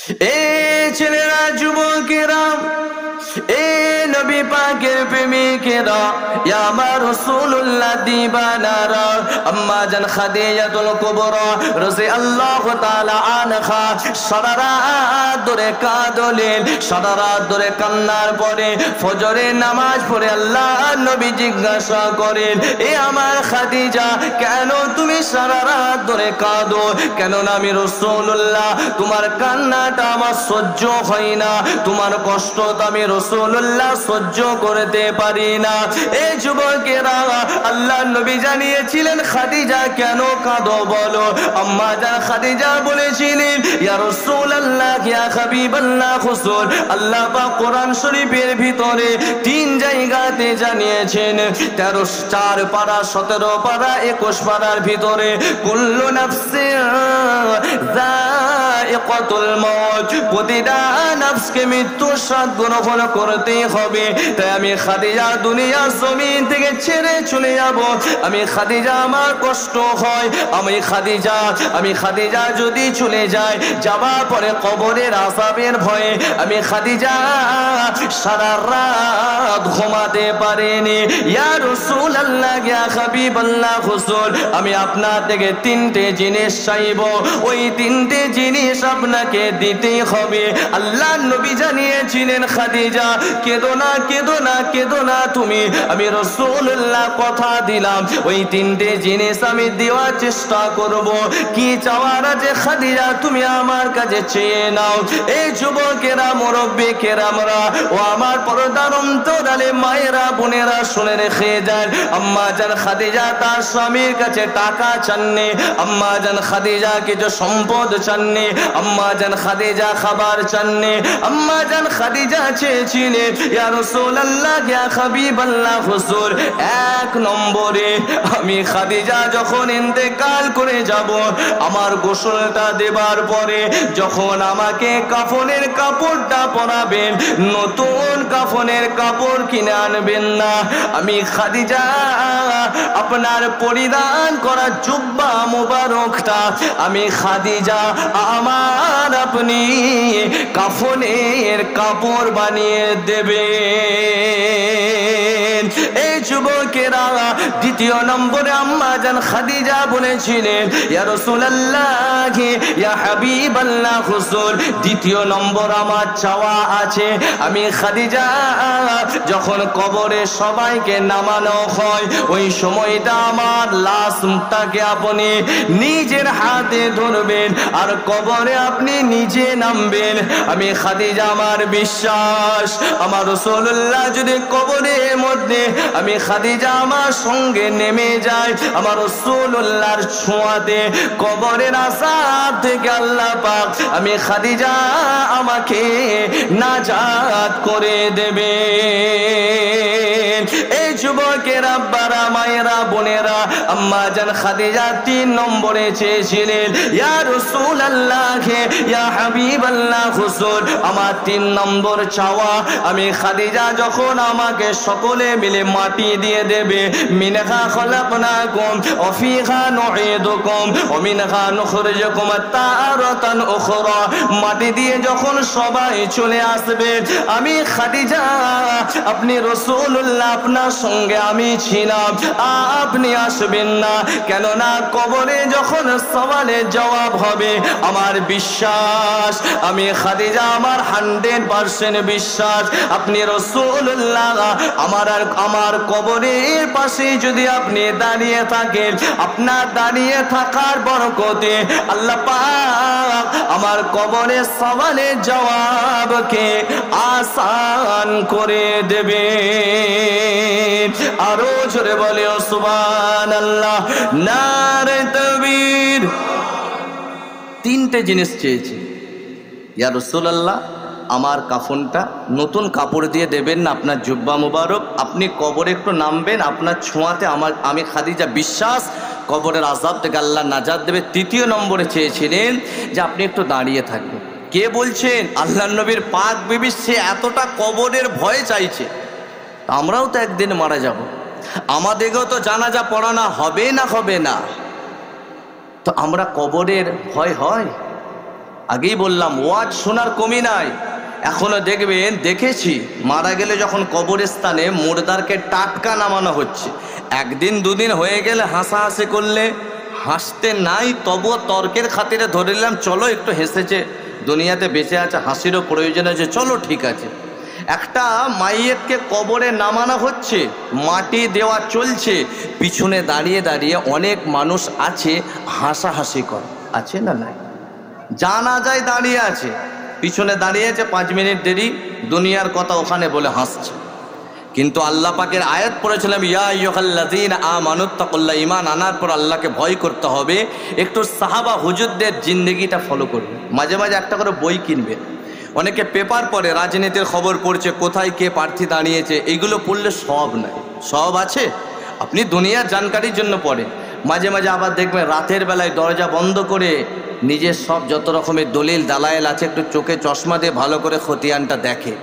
এ ছেলেরা, যুবকেরা, এ নবী পাকের প্রেমিকেরা, ইয়া আমার রাসূলুল্লাহ দিবানারা, আম্মা জান খাদিজাতুল কুবরা রাদিয়াল্লাহু তাআলা আনহা সারা রাত ধরে কাঁদলেন। সারা রাত ধরে কান্নার পরে ফজরের নামাজ পড়ে আল্লাহ নবী জিজ্ঞাসা করেন, এ আমার খাদিজা, কেন তুমি সারা রাত ধরে কাঁদো? কেননা আমি রাসূলুল্লাহ, তোমার কান্নাটা আমার সহ্য হয় না, তোমার কষ্ট আমি রাসূলুল্লাহ সহ্য করতে পারি না। এই যুবকেরা, আল্লাহ নবী জানিয়েছিলেন, খাদিজা কেন কাঁদো বলো? আম্মা জান খাদিজা বলেছিলেন, ইয়া রাসূলুল্লাহ, ইয়া হাবিবাল্লাহ, হুজুর, আল্লাহ পাক কোরআন শরীফের ভিতরে 3 জায়গাতে জানিয়েছেন, 4 পারা, 17 পারা, 21 পারার ভিতরে, কুল্লু নাফসিন যায়িকাতুল মাউত, প্রতিটা নফসকে মৃত্যুর স্বাদ গ্রহণ করতেই হবে। তাই আমি খাদিজা দুনিয়া জমিন থেকে ছেড়ে চলে যাব। আমি খাদিজা, আমার কষ্ট হয়, আমি খাদিজা যদি চলে যায়, যাবার পরে কবরের আযাবের ভয়ে আমি খাদিজা সারা রাত ঘুমাতে পারিনি। ইয়া রাসূলুল্লাহ, ইয়া হাবিবাল্লাহ, হুজুর, আমি আপনার থেকে 3টে জিনিস চাইব, ওই 3টে জিনিস আপনাকে দিতেই হবে। আল্লাহ নবী জানিয়েছিলেন, খাদিজা কেঁদো না, কেঁদো না, কেঁদো না তুমি, আমি রাসূলুল্লাহ কথা দিলাম, ওই 3টে জিনিস আমি দেওয়ার চেষ্টা করব। কি চাওয়ার আছে খাদিজা, তুমি আমার কাছে চেয়ে নাও। এই যুবকেরা, মুরব্বী কেরামরা, ও আমার পর্দার অন্তরালে মায়েরা, বোনেরা, শুনে রেখে যান, আম্মা জান খাদিজা তার স্বামীর কাছে টাকা চাননি, আম্মা জান খাদিজা কিছু সম্পদ চাননি, আম্মা জান খাদিজা খাবার চাননি, আম্মা জান খাদিজা চেয়েছিলেন, ইয়া রাসূলুল্লাহ, ইয়া হাবিবাল্লাহ, হুজুর, 1 নম্বরে আমি খাদিজা যখন ইন্তেকাল করে যাব, আমার গোসলটা দেবার পরে যখন আমাকে কাফনের কাপড়টা পরাবেন, নতুন কাফনের কাপড় কিনে আনবেন না। আমি খাদিজা আপনার পরিধান করা জুব্বা মুবারকটা আমি খাদিজা আমার আপনি কাফনের কাপড় বানিয়ে দেবেন। এই যুবকেরা, দ্বিতীয় নম্বরে আম্মা জান খাদিজা বলেছিলেন, ইয়া রাসূলুল্লাহ, ইয়া হাবিবাল্লাহ, হুজুর, দ্বিতীয় নম্বর আমার চাওয়া আছে, আমি খাদিজা যখন কবরে সবাইকে নামানো হয়, ওই সময়টা আমার লাশটাকে আপনি নিজের হাতে ধরবেন আর কবরে আপনি নিজে নামবেন। আমি খাদিজা, আমার বিশ্বাস, আমার রাসূলুল্লাহ যদি কবরের মধ্যে আমি খাদিজা আমার সঙ্গে নেমে যাই, আমার রাসূলুল্লাহর ছোঁয়াতে কবরের আযাব থেকে আল্লাহ পাক আমি খাদিজা আমাকে নাজাত করে দেবে। এই যুবকের আব্বারা, মায়েরা, বোনেরা, আম্মা জান খাদিজা 3 নম্বরে চেয়েছিলেন, ইয়া রাসূলুল্লাহ, ইয়া হাবিবাল্লাহ, হুজুর, আমার 3 নম্বর চাওয়া, আমি খাদিজা যখন আমাকে সকলে মিলে মাটি দিয়ে দেবে, মিনহা খলাকনাকুম ওয়া ফিহা নুঈদুকুম ওয়া মিনহা নুখরিজুকুম তারাতান উখরা, মাটি দিয়ে যখন সবাই চলে আসবে, আমি খাদিজা, আপনি রাসূলুল্লাহ, আপনার সঙ্গে আমি ছিলাম, আপনি আসবেন না, কেননা কবরে যখন সওয়ালের জবাব হবে, আমার বিশ্বাস, আমি খাদিজা, আমার 100% বিশ্বাস, আপনি রাসূলুল্লাহ, আমার কবরের পাশে যদি আপনি দাঁড়িয়ে থাকেন, আপনার দাঁড়িয়ে থাকার বরকতে আল্লাহ পাক আমার কবরের সওয়ালের জবাবকে আসান করে দেবে। আরো জোরে বলে সুবহানাল্লাহ, নারে তাকবীর। 3টে জিনিস চেয়েছি, ইয়া রাসূলুল্লাহ, আমার কাফনটা নতুন কাপড় দিয়ে দেবেন না, আপনার জুব্বা মুবারক, আপনি কবরে একটু নামবেন, আপনার ছোঁয়াতে আমি খাদিজা বিশ্বাস কবরের আযাব থেকে আল্লাহ নাজাত দেবে। 3য় নম্বরে চেয়েছিলেন যে আপনি একটু দাঁড়িয়ে থাকবেন। কে বলছেন? আল্লাহর নবীর পাক বিবি, সে এতটা কবরের ভয় চাইছে। আমরাও তো একদিন মারা যাব, আমাদেরকেও তো জানাজা পড়ানো হবে না, হবে না, তো আমরা কবরের ভয় হয়? আগেই বললাম ওয়াজ শোনার কমি নাই। এখনো দেখবেন, দেখেছি মারা গেলে যখন কবরস্থানে মুর্দারকে টাটকা নামানো হচ্ছে, একদিন দুদিন হয়ে গেলে হাসাহাসি করলে হাসতে নাই, তবুও তর্কের খাতিরে ধরে নিলাম চলো একটু হেসেছে, দুনিয়াতে বেঁচে আছে, হাসিরও প্রয়োজন আছে, চলো ঠিক আছে। একটা মাইয়েতকে কবরে নামানো হচ্ছে, মাটি দেওয়া চলছে, পিছনে দাঁড়িয়ে দাঁড়িয়ে অনেক মানুষ আছে হাসাহাসি করে, আছে না নাই? জানা যায় দাঁড়িয়ে আছে, পিছনে দাঁড়িয়ে আছে, 5 মিনিট দেরি, দুনিয়ার কথা ওখানে বলে হাসছে। কিন্তু আল্লাহ পাকের আয়াত পড়েছিলাম, ইয়া আইয়ুহাল্লাযীনা আমানুত্তাকুল্লাহ, ঈমান আনার পর আল্লাহকে ভয় করতে হবে। একটু সাহাবা হুজুরদের জিন্দেগিটা ফলো করবে, মাঝে মাঝে একটা করে বই কিনবে। অনেকে পেপার পড়ে, রাজনীতির খবর পড়ছে, কোথায় কে প্রার্থী দাঁড়িয়েছে, এইগুলো পড়লে সব নাই, সব আছে। আপনি দুনিয়ার জানকারির জন্য পড়েন। মাঝে মাঝে আবার দেখবেন রাতের বেলায় দরজা বন্ধ করে নিজের সব যত রকমের দলিল দালায়েল আছে একটু চোখে চশমা দিয়ে ভালো করে খতিয়ানটা দেখে।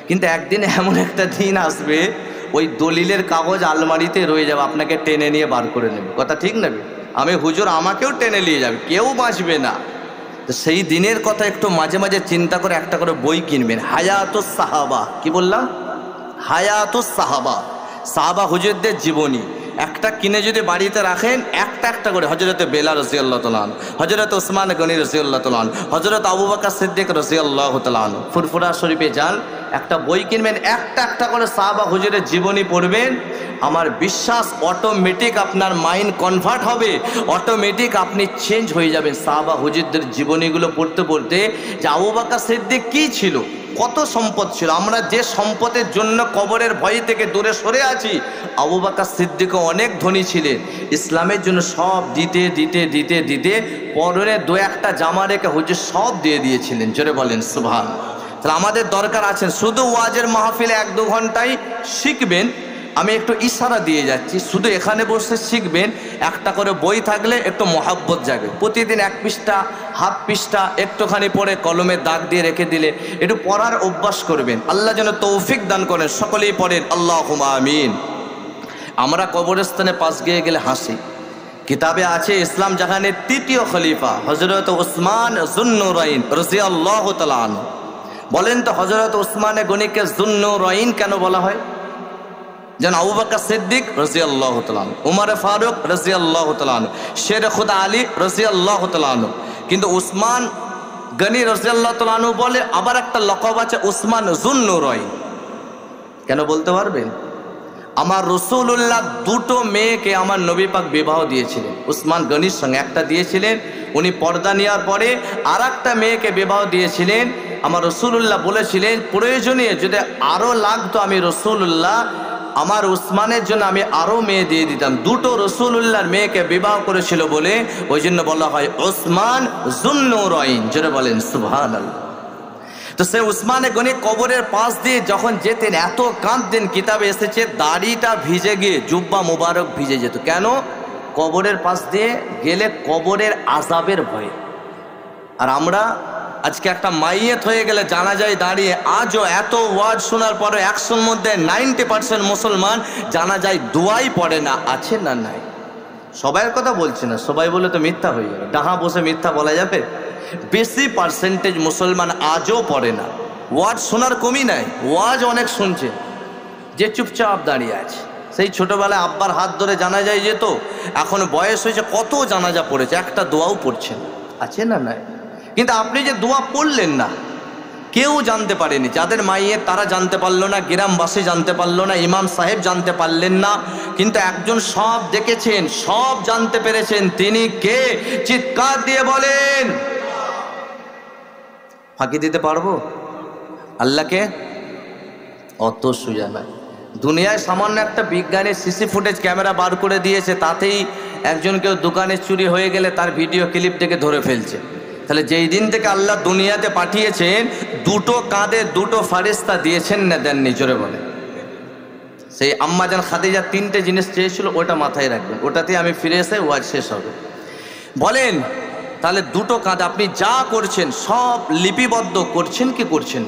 কিন্তু একদিন এমন একটা দিন আসবে, ওই দলিলের কাগজ আলমারিতে রয়ে যাবে, আপনাকে টেনে নিয়ে বার করে নেবে। কথা ঠিক নেবে? আমি হুজুর, আমাকেও টেনে নিয়ে যাবে, কেউ বাঁচবে না। তো সেই দিনের কথা একটু মাঝে মাঝে চিন্তা করে একটা করে বই কিনবেন, হায়াতুস সাহাবা। কি বললাম? হায়াতুস সাহাবা, সাহাবা হুজুরদের জীবনী। একটা কিনে যদি বাড়িতে রাখেন, একটা একটা করে, হযরতে বেলাল রাদিয়াল্লাহু তাআলা আনহু, হযরত ওসমান গনি রাদিয়াল্লাহু তাআলা আনহু, হযরত আবু বকর সিদ্দিক রাদিয়াল্লাহু তাআলা আনহু, ফুরফুরা শরীফে যান, একটা বই কিনবেন, একটা একটা করে সাহাবা হুজুরের জীবনী পড়বেন। আমার বিশ্বাস অটোমেটিক আপনার মাইন্ড কনভার্ট হবে, অটোমেটিক আপনি চেঞ্জ হয়ে যাবেন সাহাবা হুজুরদের জীবনীগুলো পড়তে পড়তে। যে আবু বকর সিদ্দিক কী ছিল, কত সম্পদ ছিল, আমরা যে সম্পদের জন্য কবরের ভয় থেকে দূরে সরে আছি, আবু বকর সিদ্দিকও অনেক ধনী ছিলেন। ইসলামের জন্য সব দিতে দিতে দিতে দিতে পরনে 2-1টা জামা রেখে হুজুর সব দিয়ে দিয়েছিলেন। জোরে বলেন সুবহান। তাহলে আমাদের দরকার আছেন, শুধু ওয়াজের মাহফিলে 1-2 ঘন্টায় শিখবেন। আমি একটু ইশারা দিয়ে যাচ্ছি, শুধু এখানে বসে শিখবেন। একটা করে বই থাকলে একটু মহাব্বত জাগে, প্রতিদিন 1 পৃষ্ঠা 1/2 পৃষ্ঠা একটুখানি পড়ে কলমে দাগ দিয়ে রেখে দিলে একটু পড়ার অভ্যাস করবেন। আল্লাহ যেন তৌফিক দান করেন, সকলেই পড়েন আল্লাহুম্মা আমিন। আমরা কবরস্থানে পাশ গিয়ে গেলে হাসি। কিতাবে আছে ইসলাম জাহানের 3য় খলিফা হযরত উসমান যুন্নুরাইন রাদিয়াল্লাহু তাআলা আনহু। বলেন তো হযরত উসমানে গনিকে যুন্নুরাইন কেন বলা হয়? যেন আবু বকর সিদ্দিক রাদিয়াল্লাহু তাআলা আনহু, উমর ফারুক রাদিয়াল্লাহু তাআলা আনহু, শের খুদা আলী রাদিয়াল্লাহু তাআলা আনহু। কিন্তু উসমান গনি রাদিয়াল্লাহু তাআলা আনহু বলে আবার একটা লকব আছে উসমান যুন্নুরাইন। কেন বলতে পারবেন? আমার রাসূলুল্লাহ 2টো মেয়েকে আমার নবী পাক বিবাহ দিয়েছিলেন, উসমান গনির সঙ্গে। একটা দিয়েছিলেন উনি পর্দা নেওয়ার পরে, আর একটা মেয়েকে বিবাহ দিয়েছিলেন। আমার রাসূলুল্লাহ বলেছিলেন প্রয়োজনীয় যদি আরও লাগতো আমি রাসূলুল্লাহ আমার উসমানের জন্য আমি আরও মেয়ে দিয়ে দিতাম। 2টো রাসূলুল্লাহর মেয়েকে বিবাহ করেছিল বলে ওই জন্য বলা হয় উসমান যুন্নুরাইন। জোরে বলেন সুবহানাল্লাহ। তো সে উসমানে গনি কবরের পাশ দিয়ে যখন যেতেন এত কাঁদতেন, কিতাবে এসেছে দাড়িটা ভিজে গিয়ে জুব্বা মুবারক ভিজে যেত। কেন? কবরের পাশ দিয়ে গেলে কবরের আযাবের ভয়ে। আর আমরা আজকে একটা মাইয়েত হয়ে গেলে জানাজায় দাঁড়িয়ে আজও এত ওয়াজ শোনার পরে 100-র মধ্যে 90% মুসলমান জানাজায় দোয়াই পড়ে না, আছে না নাই? সবাইয়ের কথা বলছি না, সবাই বলে তো মিথ্যা হয়ে যাবে, ডাহা বসে মিথ্যা বলা যাবে? বেশি পার্সেন্টেজ মুসলমান আজও পড়ে না। ওয়াজ শোনার কমি নাই, ওয়াজ অনেক শুনছে, যে চুপচাপ দাঁড়িয়ে আছে। সেই ছোটবেলায় আব্বার হাত ধরে জানাজায় যেত, এখন বয়স হয়েছে, কত জানাজা পড়েছে, একটা দোয়াও পড়ছেন, আছে না নাই? কিন্তু আপনি যে দোয়া পড়লেন না, কেউ জানতে পারেনি। যাদের মাইয়ের তারা জানতে পারলো না, গ্রামবাসী জানতে পারলো না, ইমাম সাহেব জানতে পারলেন না, কিন্তু একজন সব দেখেছেন, সব জানতে পেরেছেন। তিনি কে? চিৎকার দিয়ে বলেন। ফাঁকি দিতে পারবো আল্লাহকে? অত সোজা নয়। দুনিয়ায় সামান্য একটা বিজ্ঞানী সিসি ফুটেজ ক্যামেরা বার করে দিয়েছে, তাতেই একজন কেউ দোকানে চুরি হয়ে গেলে তার ভিডিও ক্লিপ থেকে ধরে ফেলছে। তাহলে যেই দিন থেকে আল্লাহ দুনিয়াতে পাঠিয়েছেন, 2টো কাঁধে 2টো ফারিস্তা দিয়েছেন না দেননি? জোরে বলে। সেই আম্মাজান খাদিজা 3টে জিনিস চেয়েছিল, ওটা মাথায় রাখবেন, ওটাতে আমি ফিরে এসে ওয়াজ শেষ হবে। বলেন তাহলে 2টো কাঁধ আপনি যা করছেন সব লিপিবদ্ধ করছেন কি করছেন?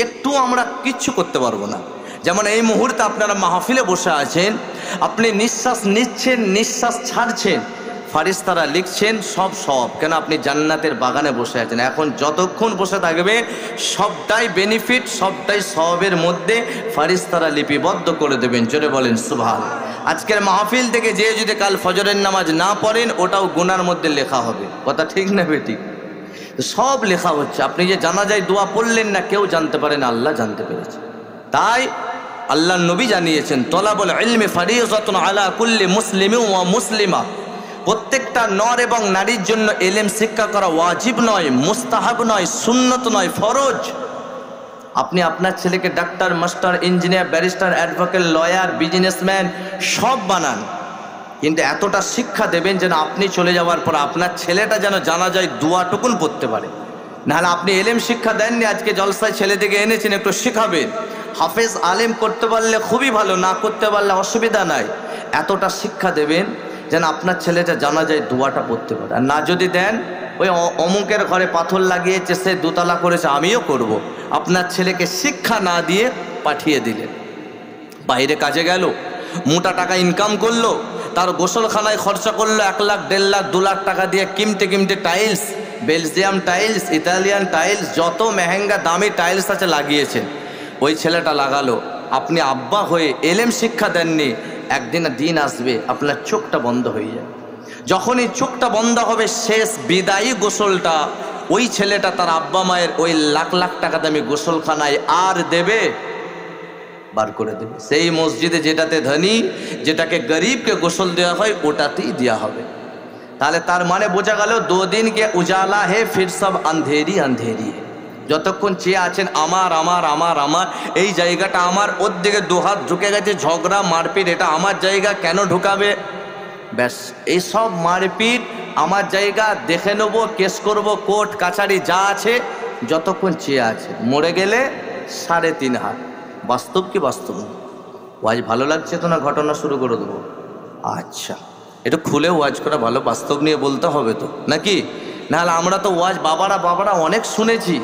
একটু আমরা কিচ্ছু করতে পারবো না। যেমন এই মুহূর্তে আপনারা মাহফিলে বসে আছেন, আপনি নিঃশ্বাস নিচ্ছেন, নিঃশ্বাস ছাড়ছেন, ফারিস্তারা লিখছেন সব কেন আপনি জান্নাতের বাগানে বসে আছেন। এখন যতক্ষণ বসে থাকবে সবটাই বেনিফিট, সবটাই সওয়াবের মধ্যে ফারিস্তারা লিপিবদ্ধ করে দেবেন। জোরে বলেন সুবহানাল্লাহ। আজকের মাহফিল থেকে যে যদি কাল ফজরের নামাজ না পড়েন ওটাও গুনার মধ্যে লেখা হবে। কথা ঠিক না বেঠিক? সব লেখা হচ্ছে। আপনি যে জানাজায় দোয়া পড়লেন না কেউ জানতে পারে না, আল্লাহ জানতে পেরেছে। তাই আল্লাহ নবী জানিয়েছেন তলাবুল ইলমি ফারিযাতুন আলা কুল্লি মুসলিমিন ওয়া মুসলিমা, প্রত্যেকটা নর এবং নারীর জন্য ইলম শিক্ষা করা ওয়াজিব নয়, মুস্তাহাব নয়, সুন্নত নয়, ফরজ। আপনি আপনার ছেলেকে doctor, master, engineer, barrister, advocate, lawyer, businessman সব বানান, কিন্তু এতটা শিক্ষা দেবেন যেন আপনি চলে যাওয়ার পর আপনার ছেলেটা যেন জানাজায় দোয়াটুকুন পড়তে পারে। নাহলে আপনি এলেম শিক্ষা দেননি, আজকে জলসায় ছেলে থেকে এনেছেন, একটু শেখাবেন। হাফেজ আলেম করতে পারলে খুবই ভালো, না করতে পারলে অসুবিধা নাই। এতটা শিক্ষা দেবেন যেন আপনার ছেলেটা জানাজায় দোয়াটা পড়তে পারে। আর না যদি দেন, ওই অমুকের ঘরে পাথর লাগিয়েছে, সে দোতলা করেছে আমিও করব, আপনার ছেলেকে শিক্ষা না দিয়ে পাঠিয়ে দিলেন। বাইরে কাজে গেল, মোটা টাকা ইনকাম করলো, তার গোসলখানায় খরচা করলো 1 লাখ, 1.5 লাখ, 2 লাখ টাকা দিয়ে কিমতে tiles, Belgium tiles, Italian tiles, যত মেহেঙ্গা দামি টাইলস আছে লাগিয়েছেন। ওই ছেলেটা লাগালো, আপনি আব্বা হয়ে এলেম শিক্ষা দেননি। একদিন দিন আসবে আপনার চোখটা বন্ধ হয়ে যাবে। যখনই চোখটা বন্ধ হবে, শেষ বিদায়ী গোসলটা ওই ছেলেটা তার আব্বা মায়ের ওই লাখ লাখ টাকা দামি গোসলখানায় আর দেবে, বার করে দেবে। সেই মসজিদে যেটাতে ধনী, যেটাকে গরিবকে গোসল দেওয়া হয়, ওটাতেই দেওয়া হবে। তাহলে তার মানে বোঝা গেল 2 दिन के उजाला है फिर सब अंधेरी अंधेरी है। যতক্ষণ চেয়ে আছেন আমার আমার আমার আমার, এই জায়গাটা আমার, ওর দিকে 2 হাত ঢুকে গেছে, ঝগড়া মারপিট, এটা আমার জায়গা, কেন ঢুকাবে? ব্যাস, এই সব মারপিট, আমার জায়গা, দেখে নেবো, কেস করব, কোর্ট কাছারি যা আছে, যতক্ষণ চেয়ে আছে। মরে গেলে 3.5 হাত। বাস্তব কি বাস্তব না? ওয়াজ ভালো লাগছে তো না ঘটনা শুরু করে দেবো? আচ্ছা, একটু খুলে ওয়াজ করা ভালো, বাস্তব নিয়ে বলতে হবে তো নাকি? নাহলে আমরা তো ওয়াজ বাবারা অনেক শুনেছি,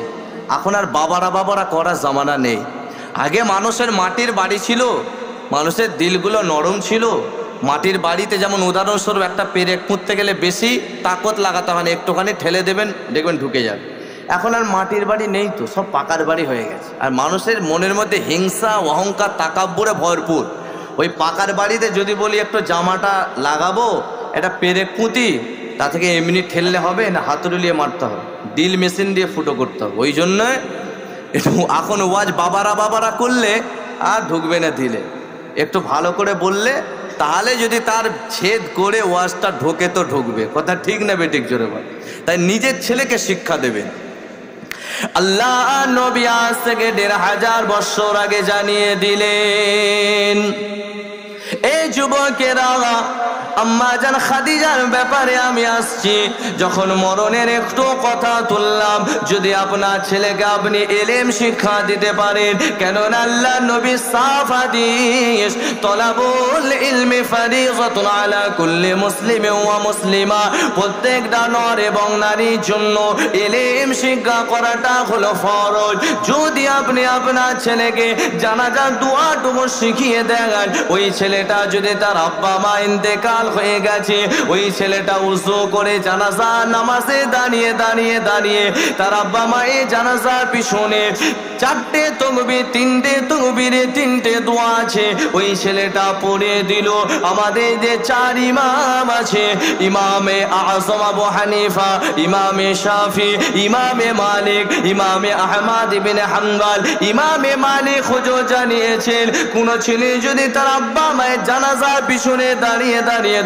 এখন আর বাবারা করার জামানা নেই। আগে মানুষের মাটির বাড়ি ছিল, মানুষের দিলগুলো নরম ছিল। মাটির বাড়িতে যেমন উদাহরণস্বরূপ একটা পেরেক পুঁততে গেলে বেশি তাকত লাগাতে হয় না, একটুখানি ঠেলে দেবেন, দেখবেন ঢুকে যাবে। এখন আর মাটির বাড়ি নেই তো, সব পাকার বাড়ি হয়ে গেছে। আর মানুষের মনের মধ্যে হিংসা, অহংকার, তাকাব্বুরে ভরপুর। ওই পাকার বাড়িতে যদি বলি একটু জামাটা লাগাবো, এটা পেরেক পুঁতি, তা থেকে এমনি ঠেললে হবে না, হাতুড়ি দিয়ে মারতে হবে, ড্রিল মেশিন দিয়ে ফুটো করতে হবে। ওই জন্য এখন ওয়াজ বাবারা করলে আর ঢুকবে না দিলে। একটু ভালো করে বললে, তাহলে যদি তার ছেদ করে ওয়াজটা ঢোকে তো ঢুকবে। কথা ঠিক না বেঠিক? জোরে বল। তাই নিজের ছেলেকে শিক্ষা দেবেন। আল্লাহ নবী আজ থেকে 1500 বছর আগে জানিয়ে দিলেন, এই যুবকেরা, আম্মা জান খাদিজার ব্যাপারে আমি আসছি। যখন মরণের একটু কথা তুললাম, যদি আপনার ছেলেকে আপনি ইলম শিক্ষা দিতে পারেন, কেননা আল্লাহ নবী সাফ হাদিস, তলাবুল ইলমি ফারিযাতুন আলা কুল্লি মুসলিমিন ওয়া মুসলিমা, প্রত্যেকটা নর এবং নারীর জন্য ইলম শিক্ষা করাটা হলো ফরজ। যদি আপনি আপনার ছেলেকে জানাজার দোয়াটুকু শিখিয়ে দেন, ওই ছেলেটা যদি তার আব্বা মা ইন্তেকাল হয়ে গেছে, ওই ছেলেটা উযু করে জানাজা নামাজে দাঁড়িয়ে তার আব্বা মায়ের জানাজার পিছনে 4টে তাকবীর, 3টে তাকবীরে 3টে দোয়া আছে, ওই ছেলেটা পড়ে দিল। আমাদের যে 4 ইমাম আছে, ইমামে আযম আবু হানিফা, ইমামে শাফি, ইমামে মালিক, ইমামে আহমদ ইবনে হাম্বল, ইমামে মালিক হুজুর জানিয়েছেন, কোন ছেলে যদি তার আব্বা মায়ের জানাজার পিছনে দাঁড়িয়ে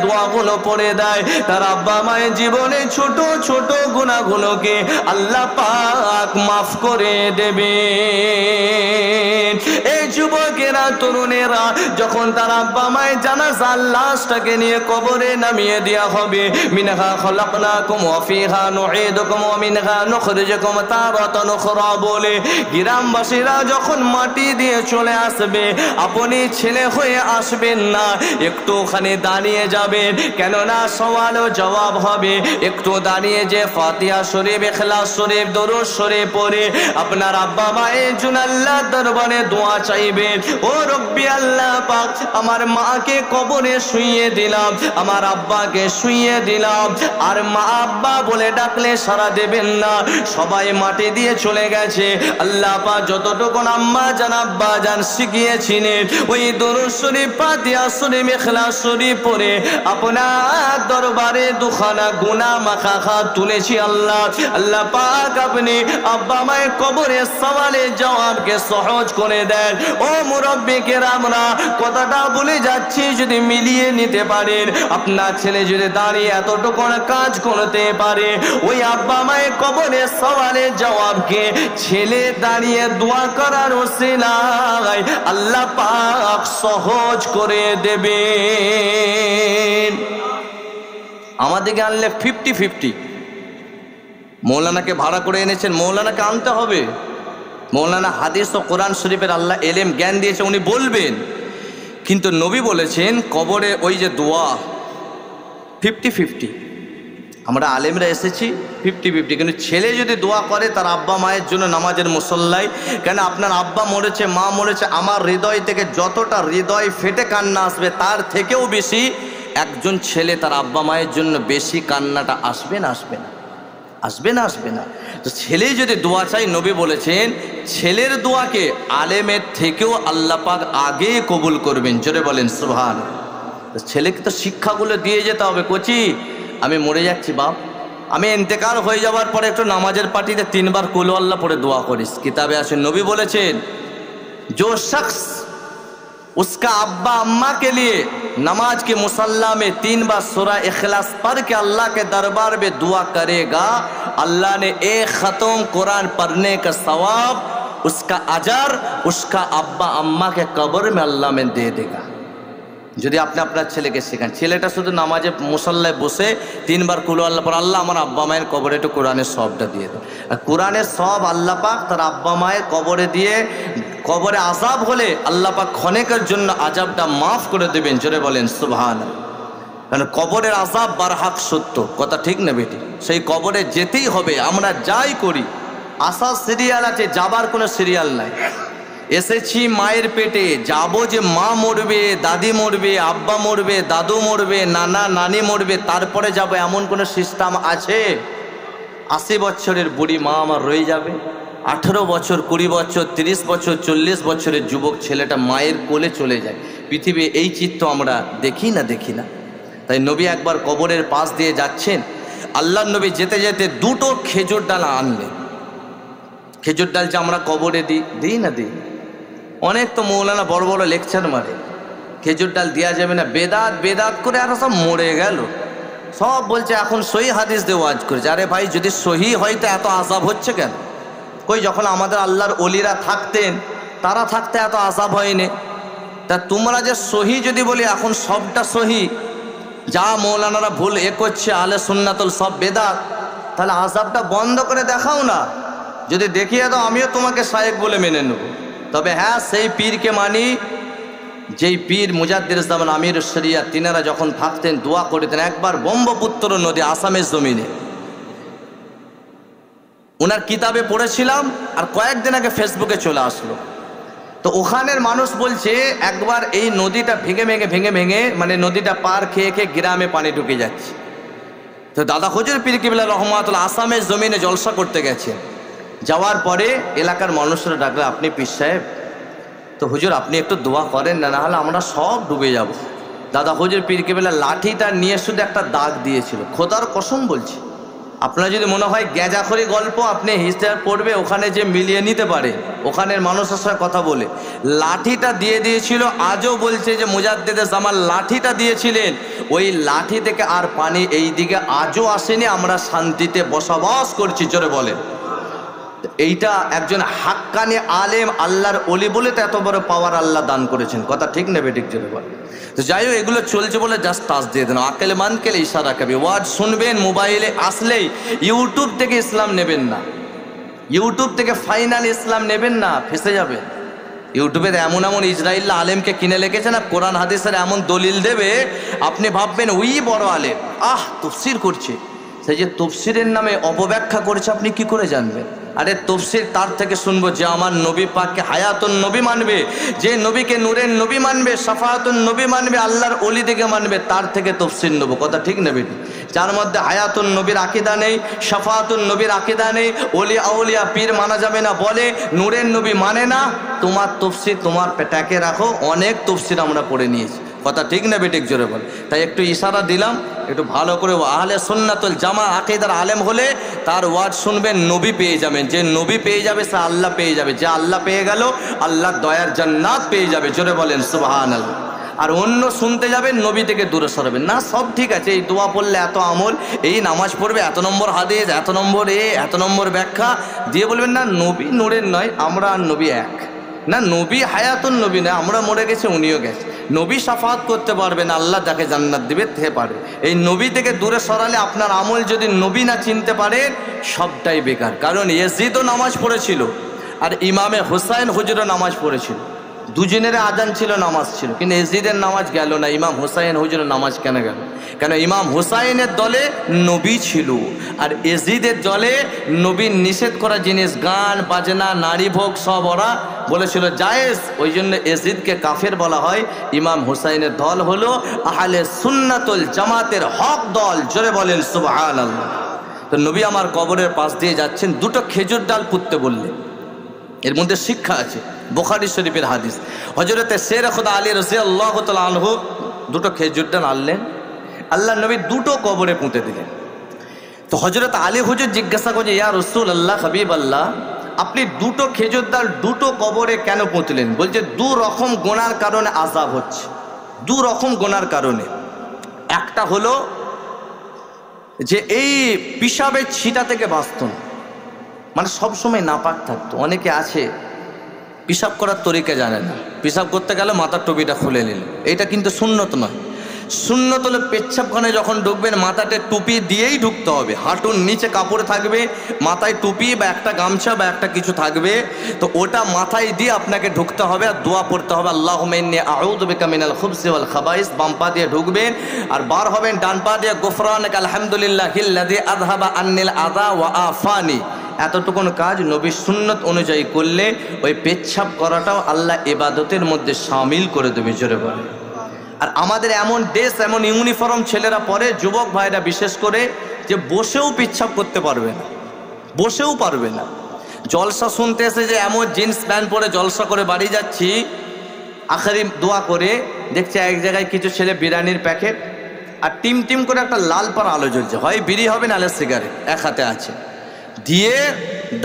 দোয়াগুলো পড়ে দেয়, তার আব্বা মায়ের জীবনে ছোট ছোট গুনাহগুলোকে আল্লাহ পাক মাফ করে দেবে। এই যুবকেরা, তরুণেরা, যখন তার আব্বা মায়ের জানাজার লাশটাকে নিয়ে কবরে নামিয়ে দেওয়া হবে, মিনহা খলাকনাকুম ওয়া ফিহা নুঈদুকুম ওয়া মিনহা নুখরিজুকুম তারাতান উখরা বলে গ্রামবাসীরা যখন মাটি দিয়ে চলে আসবে, আপনি ছেলে হয়ে আসবেন না, একটুখানি দাঁড়িয়ে যাবেন, কেননা সওয়াল ও জবাব হবে। একটু দাঁড়িয়ে যে ফাতিহা শরীফ, ইখলাস শরীফ, দরুদ শরীফ পড়ে আপনার আব্বা মায়ের জন্য আল্লাহর দরবারে দোয়া চাইবেন। ও রব্বি আল্লাহ পাক, আমার মাকে কবরে শুইয়ে দিলাম, আমার আব্বাকে শুইয়ে দিলাম, আর মা আব্বা বলে ডাকলে সাড়া দেবেন না, সবাই মাটি দিয়ে চলে গেছে। আল্লাহ পাক যতটুকু আম্মা জান আব্বা জান শিখিয়েছিলেন ওই দরুদ শরীফ ফাতিহা শরীফ ইখলাস শরীফ পড়ে আপনার দরবারে দুখানা গুনাহ মাখা হাত তুলেছি। আল্লাহ আল্লাহ পাক আপনি আব্বা মায়ের কবরের সওয়ালের জবাবকে সহজ করে দেন। ও মুরব্বি কেরামরা, কথাটা বলে যাচ্ছি, যদি মিলিয়ে নিতে পারেন, আপনার ছেলে যদি দাঁড়িয়ে এতটুকু কাজ করতে পারে, ওই আব্বা মায়ের কবরের সওয়ালের জবাবকে ছেলে দাঁড়িয়ে দোয়া করার ওসিলায় আল্লাহ পাক সহজ করে দেবেন। আমাদেরকে আনলে 50-50। মৌলানাকে ভাড়া করে এনেছেন, মৌলানাকে আনতে হবে। মৌলানা হাদিস ও কোরআন শরীফের আল্লাহ এলেম জ্ঞান দিয়েছে, উনি বলবেন। কিন্তু নবী বলেছেন কবরে ওই যে দোয়া 50-50। আমরা আলেমরা এসেছি 50-50, কিন্তু ছেলে যদি দোয়া করে তার আব্বা মায়ের জন্য নামাজের মুসল্লায়, কেন আপনার আব্বা মরেছে, মা মরেছে, আমার হৃদয় থেকে যতটা হৃদয় ফেটে কান্না আসবে তার থেকেও বেশি একজন ছেলে তার আব্বা মায়ের জন্য বেশি কান্নাটা আসবে না? আসবে না? আসবে না? আসবে না? তো ছেলে যদি দোয়া চাই, নবী বলেছেন ছেলের দোয়াকে আলেমের থেকেও আল্লাহ পাক আগে কবুল করবেন। জোরে বলেন সুবহান। ছেলেকে তো শিক্ষাগুলো দিয়ে যেতে হবে। কোচি, আমি মরে যাচ্ছি বাপ, আমি ইন্তেকাল হয়ে যাওয়ার পরে একটু নামাজের পার্টিতে 3 বার কুল আল্লাহ পড়ে দোয়া করিস। কিতাবে আসেন, নবী বলেছেন जो शख्स उसका अब्बा अम्मा के लिए नमाज के मुसल्ला में 3 बार सूरा इखलास पढ़ के अल्लाह के दरबार में दुआ करेगा, अल्लाह ने एक ख़त्म कुरान पढ़ने का सवाब, उसका अजर उसका अब्बा अम्मा के कब्र में अल्लाह में दे देगा। যদি আপনি আপনার ছেলেকে শেখান, ছেলেটা শুধু নামাজে মুসল্লায় বসে 3 বার কুল আল্লাহ পর আল্লাহ আমার আব্বা মায়ের কবরে একটু কোরআনের সবটা দিয়ে দেয়, আর কোরআনের সব আল্লাহ পাক তার আব্বা মায়ের কবরে দিয়ে, কবরে আযাব হলে আল্লাহ পাক ক্ষণেকের জন্য আযাবটা মাফ করে দেবেন। জোরে বলেন সুবহানাল্লাহ। কারণ কবরের আযাব বারহাক সত্য, কথা ঠিক না বেটি? সেই কবরে যেতেই হবে, আমরা যাই করি। আসার সিরিয়াল আছে, যাবার কোনো সিরিয়াল নাই। এসেছি মায়ের পেটে, যাবো যে মা মরবে, দাদি মরবে, আব্বা মরবে, দাদু মরবে, নানা নানি মরবে, তারপরে যাব, এমন কোনো সিস্টেম আছে? 80 বছরের বুড়ি মা আমার রয়ে যাবে, 18 বছর, 20 বছর, 30 বছর, 40 বছরের যুবক ছেলেটা মায়ের কোলে চলে যায়। পৃথিবী এই চিত্র আমরা দেখি না? দেখি না? তাই নবী একবার কবরের পাশ দিয়ে যাচ্ছেন, আল্লাহর নবী যেতে যেতে 2টো খেজুর ডাল আনলেন। খেজুর ডাল যে আমরা কবরে দিই না? দিই। অনেক তো মৌলানা বড় বড় লেকচার মারে, খেজুর ডাল দেওয়া যাবে না, বেদাত বেদাত করে আর সব মরে গেল। সব বলছে এখন সহি হাদিস দিয়ে ওয়াজ করেছে। আরে ভাই, যদি সহি হয় তো এত আযাব হচ্ছে কেন? কই যখন আমাদের আল্লাহর ওলিরা থাকতেন, তারা থাকতে এত আযাব হয়নি। তা তোমরা যে সহি যদি বলি এখন সবটা সহি, যা মৌলানারা ভুল করছে, আলে সুন্নাতুল সব বেদাত, তাহলে আযাবটা বন্ধ করে দেখাও না। যদি দেখিয়ে দাও আমিও তোমাকে শায়েখ বলে মেনে নেব। তবে হ্যাঁ, সেই পীরকে মানি যেই পীর মুজাদ্দিদ জামান আমির শরিয়াত, তিনারা যখন থাকতেন দোয়া করতেন। একবার ব্রহ্মপুত্র নদী আসামের জমিনে, ওনার কিতাবে পড়েছিলাম, আর কয়েকদিন আগে ফেসবুকে চলে আসলো। তো ওখানের মানুষ বলছে একবার এই নদীটা ভেঙে মানে নদীটা পার খেয়ে গ্রামে পানি ঢুকে যাচ্ছে। তো দাদা হুজুর পীর কিবলা রহমাতুল্লাহ আসামের জমিনে জলসা করতে গেছে। যাওয়ার পরে এলাকার মানুষরা ডাকলে, আপনি পীর সাহেব, তো হুজুর আপনি একটু দোয়া করেন না, নাহলে আমরা সব ডুবে যাব। দাদা হুজুর পীর কিবলা লাঠিটা নিয়ে শুধু একটা দাগ দিয়েছিল। খোদার কসম বলছি, আপনার যদি মনে হয় গ্যাজাখড়ি গল্প, আপনি হিস্ট্রি পড়বে, ওখানে যে মিলিয়ে নিতে পারে, ওখানের মানুষের সঙ্গে কথা বলে লাঠিটা দিয়ে দিয়েছিল। আজও বলছে যে মুজাদ্দিদ জামান লাঠিটা দিয়েছিলেন, ওই লাঠি থেকে আর পানি এই দিকে আজও আসেনি, আমরা শান্তিতে বসবাস করছি। জোরে বলেন। এইটা একজন হাক্কানি আলেম, আল্লাহর ওলি বলে তো এত বড় পাওয়ার আল্লাহ দান করেছেন, কথা ঠিক নেবে? ঠিক জোরে বলেন। তো যাই হোক, এগুলো চলছে বলে জাস্ট টাচ দিয়ে দেন। আকেল মানকেলে ইশারা করবে, ওয়াজ শুনবেন, মোবাইলে আসলেই ইউটিউব থেকে ইসলাম নেবেন না, ইউটিউব থেকে ফাইনাল ইসলাম নেবেন না, ফেসে যাবে। ইউটিউবে এমন এমন ইসরাইল আলেমকে কিনে লেগেছে না, কোরআন হাদিসের এমন দলিল দেবে, আপনি ভাববেন ওই বড় আলেম, তাফসির করছে। সেই যে তাফসিরের নামে অপব্যাখ্যা করেছে, আপনি কি করে জানবেন? আরে তফসির তার থেকে শুনবো যে আমার নবী পাককে হায়াতুন নবী মানবে, যে নবীকে নূরের নবী মানবে, শাফাআতুন নবী মানবে, আল্লাহর ওলি দিকে মানবে, তার থেকে তফসির নেবো। কথা ঠিক না বেটি? যার মধ্যে হায়াতুন নবীর আকীদা নেই, শাফাআতুন নবীর আকীদা নেই, ওলি আউলিয়া পীর মানা যাবে না বলে, নূরের নবী মানে না, তোমার তফসির তোমার পেটাকে রাখো। অনেক তফসির আমরা পড়ে নিয়েছি। কথা ঠিক না বেটিক? জোরে বল। তাই একটু ইশারা দিলাম, একটু ভালো করে আহলে সুন্নাতুল জামা আকীদার আলেম হলে তার ওয়ার্ড শুনবেন, নবী পেয়ে যাবেন। যে নবী পেয়ে যাবে সে আল্লাহ পেয়ে যাবে, যে আল্লাহ পেয়ে গেল আল্লাহর দয়ার জান্নাত পেয়ে যাবে। জোরে বলেন সুবহানাল্লাহ। আর অন্য শুনতে যাবেন, নবী থেকে দূরে সরবেন না। সব ঠিক আছে, এই দোয়া পড়লে এত আমল, এই নামাজ পড়বে এত নম্বর হাদিস, এত নম্বর এত নম্বর ব্যাখ্যা দিয়ে বলবেন না নবী নূরের নয়, আমরা আর নবী এক না, নবী হায়াতুন নবী না, আমরা মরে গেছি উনিও গেছে। নবী শাফাত করতে পারবেন, আল্লাহ যাকে জান্নাত দিবে তে পারে। এই নবী থেকে দূরে সরালে আপনার আমল যদি নবী না চিনতে পারেন সবটাই বেকার। কারণ ইয়াজিদও নামাজ পড়েছিল আর ইমামে হুসাইন হুজুরও নামাজ পড়েছিল, দুজনের আজান ছিল, নামাজ ছিল, কিন্তু ইয়াজিদের নামাজ গেল না, ইমাম হুসাইন হুজুরের নামাজ কেন গেল? কেন ইমাম হুসাইনের দলে নবী ছিল আর ইয়াজিদের দলে নবীর নিষেধ করা জিনিস গান বাজনা নারী ভোগ সব ওরা বলেছিল জায়েজ, ওই জন্য ইয়াজিদকে কাফের বলা হয়। ইমাম হুসাইনের দল হলো আহলে সুন্নাতুল জামাতের হক দল। জোরে বলেন সুবহানাল্লাহ। তো নবী আমার কবরের পাশ দিয়ে যাচ্ছেন, দুটো খেজুর ডাল পুঁততে বললেন। এর মধ্যে শিক্ষা আছে, বুখারী শরীফের হাদিস। হযরতে শের খুদা আলী রাদিয়াল্লাহু তাআলা আনহু দুটো খেজুর ডাল আনলেন, আল্লাহ নবী দুটো কবরে পুঁতে দিলেন। তো হযরত আলী হুজুর জিজ্ঞাসা করছে, ইয়া রাসূলুল্লাহ হাবিবাল্লাহ, আপনি দুটো খেজুর ডাল দুটো কবরে কেন পুঁতলেন? বলছে দু রকম গুনার কারণে আযাব হচ্ছে, দু রকম গুনার কারণে। একটা হলো যে এই পিশাবের ছিটা থেকে বাঁচত না, মানে সবসময় নাপাক থাকতো। অনেকে আছে পিশাব করার তরিকা জানে না, পিশাব করতে গেলে মাথার টুপিটা খুলে নিল, এটা কিন্তু সুন্নত নয়। সুন্নত হলে পেচ্ছাবখানে যখন ঢুকবেন মাথাতে টুপি দিয়েই ঢুকতে হবে, হাঁটুর নিচে কাপড় থাকবে, মাথায় টুপি বা একটা গামছা বা একটা কিছু থাকবে, তো ওটা মাথায় দিয়ে আপনাকে ঢুকতে হবে আর দোয়া পড়তে হবে, আল্লাহুম্মা ইন্নী আউযু বিকা মিনাল খুবসি ওয়াল খাবাইস। বাম পা দিয়ে ঢুকবেন আর বার হবেন ডান পা দিয়ে, গুফরানাকা আলহামদুলিল্লাহিল্লাযী আযহাবা আন্নিল আযা ওয়া আফানি। এতটুকুন কাজ নবীর সুন্নত অনুযায়ী করলে ওই পেচ্ছাব করাটাও আল্লাহ ইবাদতের মধ্যে শামিল করে দেবে। জোরে বলে। আর আমাদের এমন ড্রেস, এমন ইউনিফর্ম ছেলেরা পরে, যুবক ভাইরা বিশেষ করে, যে বসেও পেচ্ছাব করতে পারবে না, বসেও পারবে না। জলসা শুনতে এসে যে এমন জিন্স প্যান্ট পরে জলসা করে বাড়ি যাচ্ছি, আখেরি দোয়া করে দেখছি এক জায়গায় কিছু ছেলে বিরিয়ানির প্যাকেট আর টিম টিম করে একটা লাল পাড়া আলো জ্বলছে, হয় বিড়ি হবে নাহলে সিগারেট, এক হাতে আছে, দিয়ে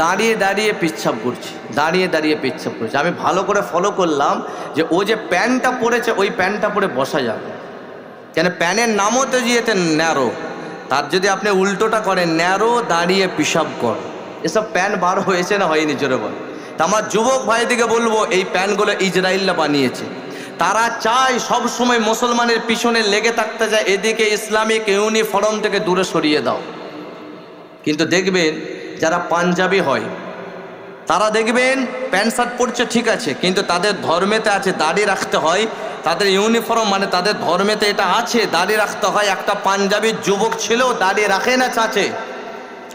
দাঁড়িয়ে দাঁড়িয়ে পেচ্ছাব করছি, দাঁড়িয়ে দাঁড়িয়ে পেচ্ছাব করছি। আমি ভালো করে ফলো করলাম যে ও যে প্যান্টটা পরেছে ওই প্যান্টটা পরে বসা যাবে, কেন প্যানের নামও তো দিয়েছে ন্যারো, তার যদি আপনি উল্টোটা করেন ন্যারো দাঁড়িয়ে পেশাব কর, এসব প্যান্ট বার হয়েছে না হয়নি? জোরে বল। তা আমার যুবক ভাইদিকে বলবো, এই প্যান্টগুলো ইজরাইলরা বানিয়েছে, তারা চায় সব সময় মুসলমানের পিছনে লেগে থাকতে যায়, এদিকে ইসলামিক ইউনিফর্ম থেকে দূরে সরিয়ে দাও। কিন্তু দেখবেন যারা পাঞ্জাবি হয় তারা দেখবেন প্যান্ট শার্ট পরছে ঠিক আছে, কিন্তু তাদের ধর্মেতে আছে দাড়ি রাখতে হয়, তাদের ইউনিফর্ম মানে তাদের ধর্মেতে এটা আছে দাড়ি রাখতে হয়। একটা পাঞ্জাবি যুবক ছিল দাড়ি রাখে না চাচে,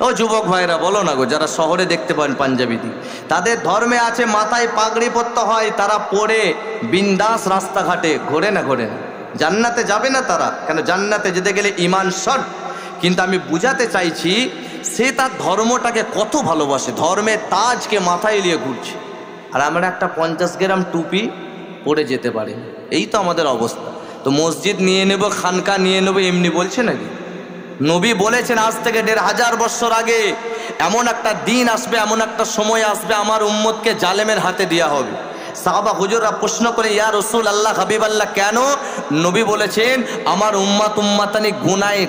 ও যুবক ভাইরা বলো না গো, যারা শহরে দেখতে পান পাঞ্জাবি দি, তাদের ধর্মে আছে মাথায় পাগড়ি পরতে হয়, তারা পরে বিন্দাস রাস্তাঘাটে ঘোরে না, ঘোরে না। জান্নাতে যাবে না তারা, কেন জান্নাতে যেতে গেলে ঈমান শর্ত। কিন্তু আমি বুঝাতে চাইছি সে তার ধর্মটাকে কত ভালোবাসে, ধর্মের তাজকে মাথায় নিয়ে ঘুরছে, আর আমরা একটা 50 গ্রাম টুপি পরে যেতে পারি। এই তো আমাদের অবস্থা। তো মসজিদ নিয়ে নেব, খানকা নিয়ে নেব, এমনি বলছে নাকি? নবী বলেছেন আজ থেকে 1500 বছর আগে এমন একটা দিন আসবে, এমন একটা সময় আসবে, আমার উম্মতকে জালেমের হাতে দেওয়া হবে। সাহাবা হুজুররা প্রশ্ন করে, ইয়া রাসূলুল্লাহ হাবিবাল্লাহ কেন? নবী বলেছেন আমার উম্মাতানি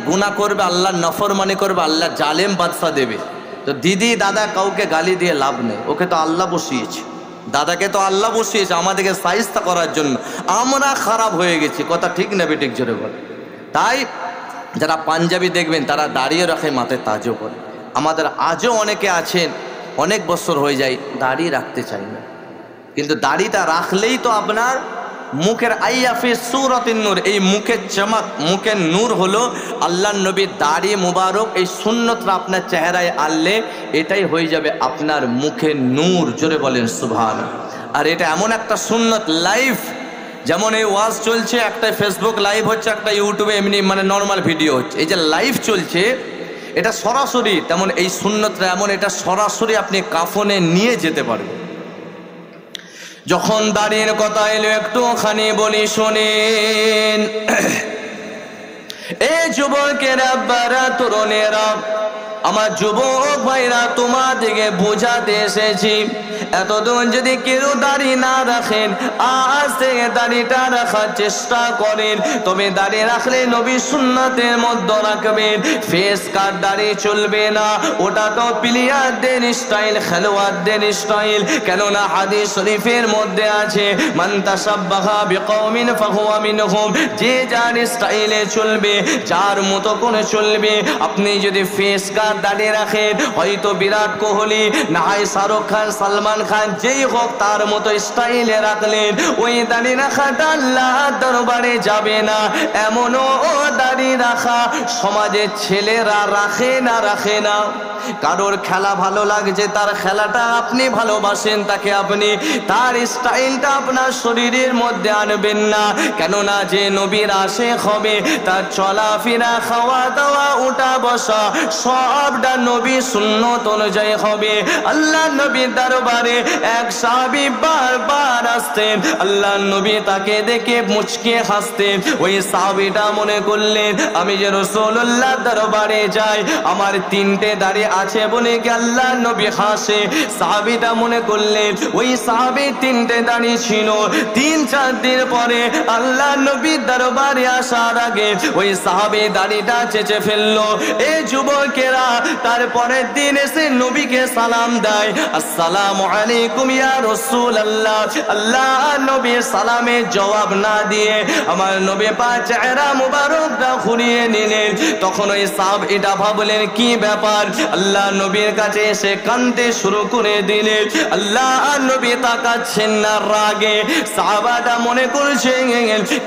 গুনাহ করবে, আল্লাহর নাফরমানি করবে, আল্লাহ জালেম বাদশা দেবে। তো দিদি দাদা কাউকে গালি দিয়ে লাভ নেই, ওকে তো আল্লাহ বসিয়েছে, দাদাকে তো আল্লাহ বসিয়েছে আমাদেরকে শায়েস্তা করার জন্য, আমরা খারাপ হয়ে গেছি। কথা ঠিক না বেঠিক? জোরে বল। তাই যারা পাঞ্জাবি দেখবেন তারা দাঁড়িয়ে রাখে, মাথায় তাজও করে। আমাদের আজও অনেকে আছেন অনেক বছর হয়ে যায় দাড়ি রাখতে চাই না, কিন্তু দাড়িটা রাখলেই তো আপনার মুখের আইয়াফি সূরাতুন নূর, এই মুখের চমক, মুখের নূর হলো আল্লাহর নবীর দাড়ি মুবারক। এই সুন্নতটা আপনার চেহারায় আনলে এটাই হয়ে যাবে আপনার মুখের নূর। জোরে বলেন সুবহানাল্লাহ। আর এটা এমন একটা সুন্নত লাইভ, যেমন এই ওয়াজ চলছে, একটা ফেসবুক লাইভ হচ্ছে, একটা ইউটিউবে এমনি মানে নর্মাল ভিডিও হচ্ছে, এই যে লাইভ চলছে এটা সরাসরি, তেমন এই সুন্নতটা এমন, এটা সরাসরি আপনি কাফনে নিয়ে যেতে পারবেন। যখন দাড়ির কথা এলো একটুখানি বলি শোনেন। এ যুবকেরা, আব্বারা, তরুণেরা, আমার যুবক ভাইরা, তোমাদেরকে বোঝাতে এসেছি, এতদিন যদি কেউ দাড়ি না রাখেন, আজ থেকে দাড়িটা রাখার চেষ্টা করেন। তবে দাড়ি রাখলে নবী সুন্নতের মধ্যে রাখবেন। ফেস কাট দাড়ি চলবে না, ওটা তো প্লেয়ারদের স্টাইল, খেলোয়াড়দের স্টাইল। কেননা হাদিস শরীফের মধ্যে আছে, মান তাশাব্বাহা বিকওমিন ফাহুয়া মিনহুম, যে যার স্টাইলে চলবে, যার মতো করে চলবে। আপনি যদি ফেস কাট দাড়ি রাখেন, হয়তো বিরাট কোহলি, না হয় শাহরুখ খান, সালমান খান, যেই হোক তার মতো স্টাইলে রাখলেন, ওই দাড়ি রাখাটা আল্লাহর দরবারে যাবে না। এমনও দাড়ি রাখা সমাজের ছেলেরা রাখে না। কারোর খেলা ভালো লাগছে, তার খেলাটা আপনি ভালোবাসেন, তাকে আপনি তার স্টাইলটা আপনার শরীরের মধ্যে আনবেন না। কেননা যে নবীর আশিক হবে, তার চলাফেরা, খাওয়া দাওয়া, উঠা বসা সবটা নবী সুন্নত অনুযায়ী হবে। আল্লাহ নবীর দরবারে এক সাহাবী বারবার আসতেন, আল্লাহ নবী তাকে দেখে মুচকে হাসতেন। ওই সাহাবীটা মনে করলেন, আমি যে রাসূলুল্লাহ দরবারে যাই, আমার তিনটে দাড়ি আছে বলে কি আল্লাহ নবী হাসে। সাহাবীটা মনে করলেন, ওই সাহাবীর তিনটে দাড়ি ছিল। 3-4 দিন পরে আল্লাহ নবীর দরবারে আসার আগে ওই সাহাবী দাড়িটা চেঁচে ফেললো। এই যুবকেরা তারপরের দিন এসে নবীকে সালাম দেয়, আসসালামু আলাইকুম ইয়া রাসূলুল্লাহ। আল্লাহ নবীর সালামের জবাব না দিয়ে আমার নবী পাক চেহারা মুবারকটা ঘুরিয়ে নিলেন। তখন ওই সাহাবীটা ভাবলেন, কি ব্যাপার? আল্লাহ নবীর কাছে এসে কাঁদতে শুরু করে দিলেন। আল্লাহ নবী তাকাচ্ছেন না রাগে। সাহাবাটা মনে করছেন,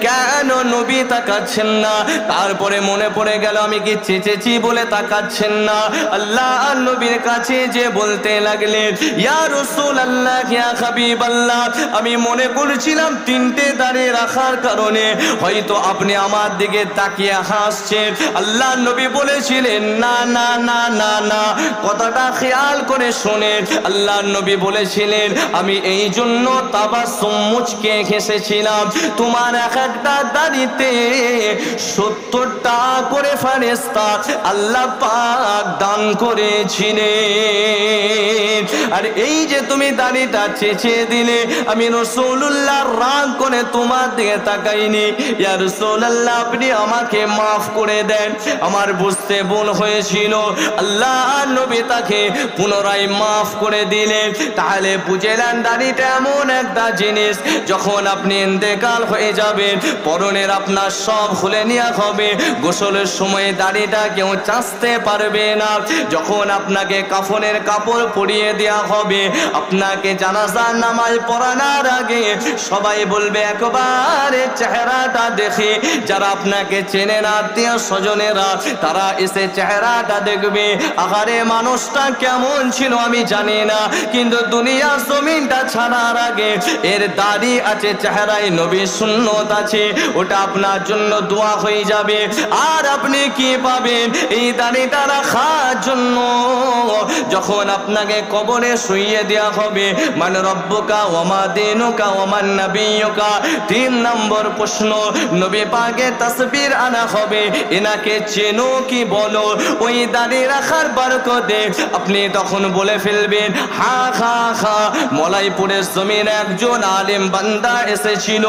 কেন নবী তাকাচ্ছেন না? তারপরে মনে পড়ে গেল, আমি কি চেঁচেছি বলে তাকাচ্ছেন না? আল্লাহ নবীর কাছে যে বলতে লাগলেন, ইয়া রাসূলুল্লাহ, ইয়া হাবিবাল্লাহ, আমি মনে করছিলাম তিনটে দাড়ি রাখার কারণে হয়তো আপনি আমার দিকে তাকিয়ে হাসছেন। আল্লাহ নবী বলেছিলেন, না না না না না, কথাটা খেয়াল করে শোনেন। আল্লাহ নবী বলেছিলেন, আমি এই জন্য তাবাসসুম মুচকে হেসেছিলাম, তোমার এক একটা দাড়িতে 70টা করে ফেরেশতা আল্লাহ পাক দান করেছিলেন। আর এই যে তুমি দাড়িটা চেঁচে দিলে, আমি রাসূলুল্লাহ রাগ করে তোমার দিকে তাকাইনি। ইয়া রাসূলুল্লাহ, আপনি আমাকে মাফ করে দেন, আমার বুঝতে ভুল হয়েছিল। আল্লাহ নবী তাকে পুনরায় মাফ করে দিলেন। তাহলে বুঝলেন, দাড়িটা এমন একটা জিনিস, যখন আপনি ইন্তেকাল হয়ে যাবেন, পরনের আপনার সব খুলে নেওয়া হবে। গোসলের সময় দাড়িটা কেউ চাঁচতে পারবে না। যখন আপনাকে কাফনের কাপড় পরিয়ে দেওয়া হবে, আপনাকে জানাজার নামাজ পড়ানোর আগে সবাই বলবে, একবার চেহারাটা দেখে। যারা আপনাকে চেনে না, আত্মীয় স্বজনেরা, তারা এসে চেহারাটা দেখবে, আহারে মানুষটা কেমন ছিল আমি জানি না, কিন্তু দুনিয়া জমিনটা ছাড়ার আগে এর দাড়ি আছে, চেহারায় নবী সুন্নত আছে, ওটা আপনার জন্য দোয়া হয়ে যাবে। আর আপনি কি পাবেন? এই দাড়িটা রাখার জন্য যখন আপনাকে কবরে শুইয়ে দেওয়া হবে, মান রব্বুকা ওয়া মা দীনুকা ওয়া মান নাবিয়্যুকা, 3 নম্বর প্রশ্ন, নবী পাকের তাসবির আনা হবে, এনাকে চেনো কি বলো। ওই দাড়ি রাখার বরকতে আপনি তখন বলে ফেলবেন, হা হা হা, মলাইপুরের জমিনে একজন আলেম বান্দা এসেছিল,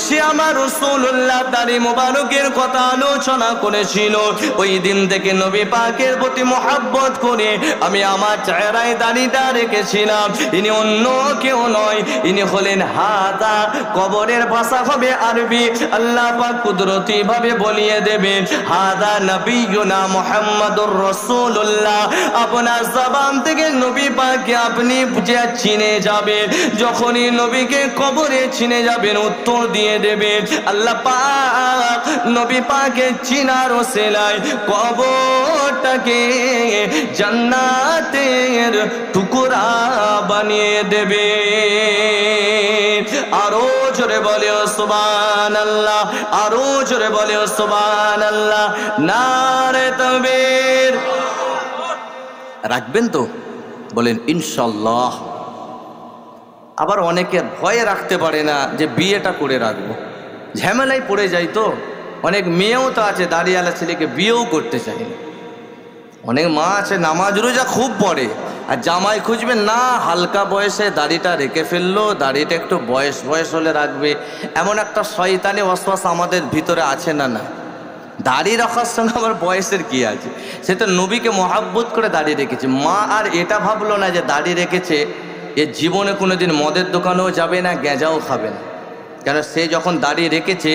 সে আমার রাসূলুল্লাহ দাড়ি মুবারকের কথা আলোচনা করেছিল। ওই দিন থেকে নবী পাকের প্রতি মহব্বত করে আমি আমার চেহারায় দাড়িটা রেখেছিলাম। ইনি অন্য কেউ নয়, ইনি হলেন হাদা। কবরের ভাষা হবে আরবি, আল্লাহ পাক কুদরতি ভাবে বলিয়ে দেবেন হাদা নবিয়ুনা মুহাম্মাদুর রাসূলুল্লাহ। আপনার জবান থেকে নবী পাককে আপনি বুঝে চিনে যাবেন। যখনই নবীকে কবরে চিনে যাবেন উত্তর দিয়ে দেবেন আল্লাহ পাক নবী পাকে চিনার ওসিলায় কবরটাকে জান্নাতের টুকরা বানিয়ে দেবে। আরো জোরে বলে সুবহানাল্লাহ, আরো জোরে বলে সুবহানাল্লাহ। নারে তাকবীর। রাখবেন তো? বলেন ইনশাআল্লাহ। আবার অনেকে ভয়ে রাখতে পারে না যে বিয়েটা করে রাখবো, ঝামেলায় পড়ে যায়। তো অনেক মেয়েও তো আছে দাড়িওয়ালা ছেলেকে বিয়েও করতে চায় না। অনেক মা আছে নামাজ রোজা খুব পড়ে, আর জামাই খুঁজবে না, হালকা বয়সে দাড়িটা রেখে ফেললো, দাড়িটা একটু বয়স হলে রাখবে। এমন একটা শয়তানি ওয়াসওয়াসা আমাদের ভিতরে আছে না? না, দাড়ি রাখার সঙ্গে আমার বয়সের কি আছে? সে তো নবীকে মহাব্বত করে দাড়ি রেখেছে। মা আর এটা ভাবলো না যে দাড়ি রেখেছে এ জীবনে কোনোদিন মদের দোকানেও যাবে না, গেঁজাও খাবে না। কেন সে যখন দাড়ি রেখেছে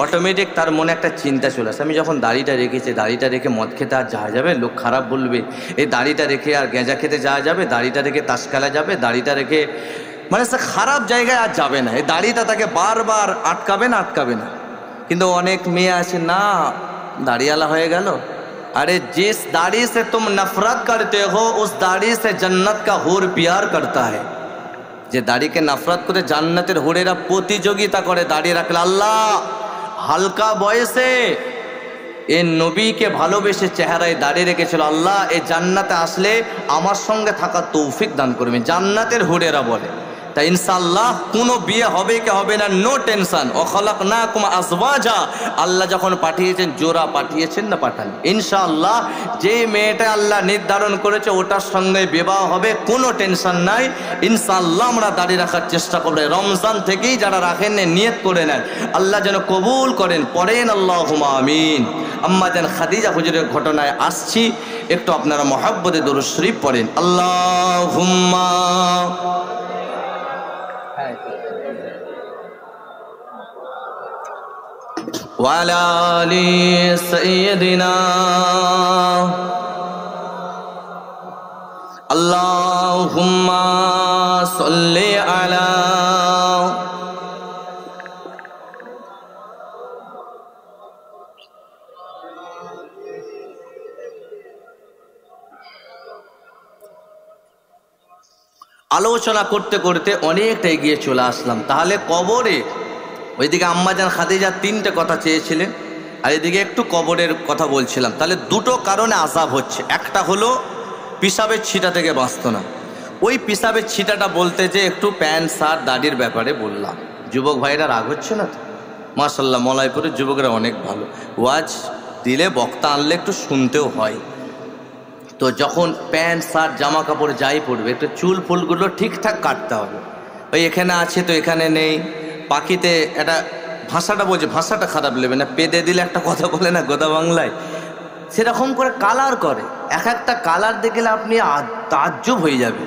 অটোমেটিক তার মনে একটা চিন্তা চলে আসে, আমি যখন দাড়িটা রেখেছি, দাড়িটা রেখে মদ খেতে আর যাওয়া যাবে, লোক খারাপ বলবে। এই দাড়িটা রেখে আর গেঁজা খেতে যাওয়া যাবে, দাড়িটা রেখে তাস খেলা যাবে, দাড়িটা রেখে মানে সে খারাপ জায়গায় আর যাবে না। এই দাড়িটা তাকে বারবার আটকাবে না। কিন্তু অনেক মেয়ে আছে না, দাড়িওয়ালা হয়ে গেল। अरे जिस दाढ़ी से तुम नफरत करते हो उस दाढ़ी से जन्नत का हुर प्यार करता है। যে দাড়িকে নফরত করে জান্নাতের হুরেরা প্রতিযোগিতা করে দাড়ি রাখলে। আল্লাহ হালকা বয়সে এ নবীকে ভালোবেসে চেহারায় দাড়ি রেখেছিল। আল্লাহ এই জান্নাতে আসলে আমার সঙ্গে থাকার তৌফিক দান করবেন। জান্নাতের হুরেরা বলে। তাই ইনশাআল্লাহ কোনো বিয়ে হবে কি হবে না, নো টেনশন। ও খলাকনাকুম আজওয়াজা, আল্লাহ যখন পাঠিয়েছেন জোড়া পাঠিয়েছেন না পাঠান। ইনশাআল্লাহ যে মেয়েটা আল্লাহ নির্ধারণ করেছে ওটার সঙ্গে বিবাহ হবে, কোনো টেনশন নাই। ইনশাআল্লাহ আমরা দাড়ি রাখার চেষ্টা করব। রমজান থেকেই যারা রাখেন নিয়ত করে নেন, আল্লাহ যেন কবুল করেন। পড়েন আল্লাহুম্মা আমিন। আম্মা জান খাদিজা হুজুরের ঘটনায় আসছি, একটু আপনারা মহব্বতে দরুদ শরীফ পড়েন। আল্লাহুম্মা ওয়ালা আলি সাইয়্যিদিনা আল্লাহুম্মা সাল্লি আলা আলোচনা করতে করতে অনেকটা এগিয়ে চলে আসলাম। তাহলে কবরে ওইদিকে আম্মাজান খাদিজা তিনটে কথা চেয়েছিলেন, আর এদিকে একটু কবরের কথা বলছিলাম। তাহলে দুটো কারণে আযাব হচ্ছে। একটা হলো পিসাবের ছিটা থেকে বাঁচত না। ওই পিসাবের ছিটাটা বলতে যে একটু প্যান্ট শার্ট দাড়ির ব্যাপারে বললাম। যুবক ভাইরা রাগ হচ্ছে না তো? মাশাআল্লাহ, মলাইপুরের যুবকরা অনেক ভালো, ওয়াজ দিলে বক্তা আনলে একটু শুনতেও হয়। তো যখন প্যান্ট শার্ট জামা কাপড় যাই পড়বে, একটু চুল ফুলগুলো ঠিকঠাক কাটতে হবে। ওই এখানে আছে তো এখানে নেই, পাখিতে একটা ভাষাটা বলছে, ভাষাটা খারাপ লেবে না, পেদে দিলে একটা কথা বলে না গোদা বাংলায়, সেরকম করে কালার করে। এক একটা কালার দেখলে আপনি তাজ্জব হয়ে যাবে,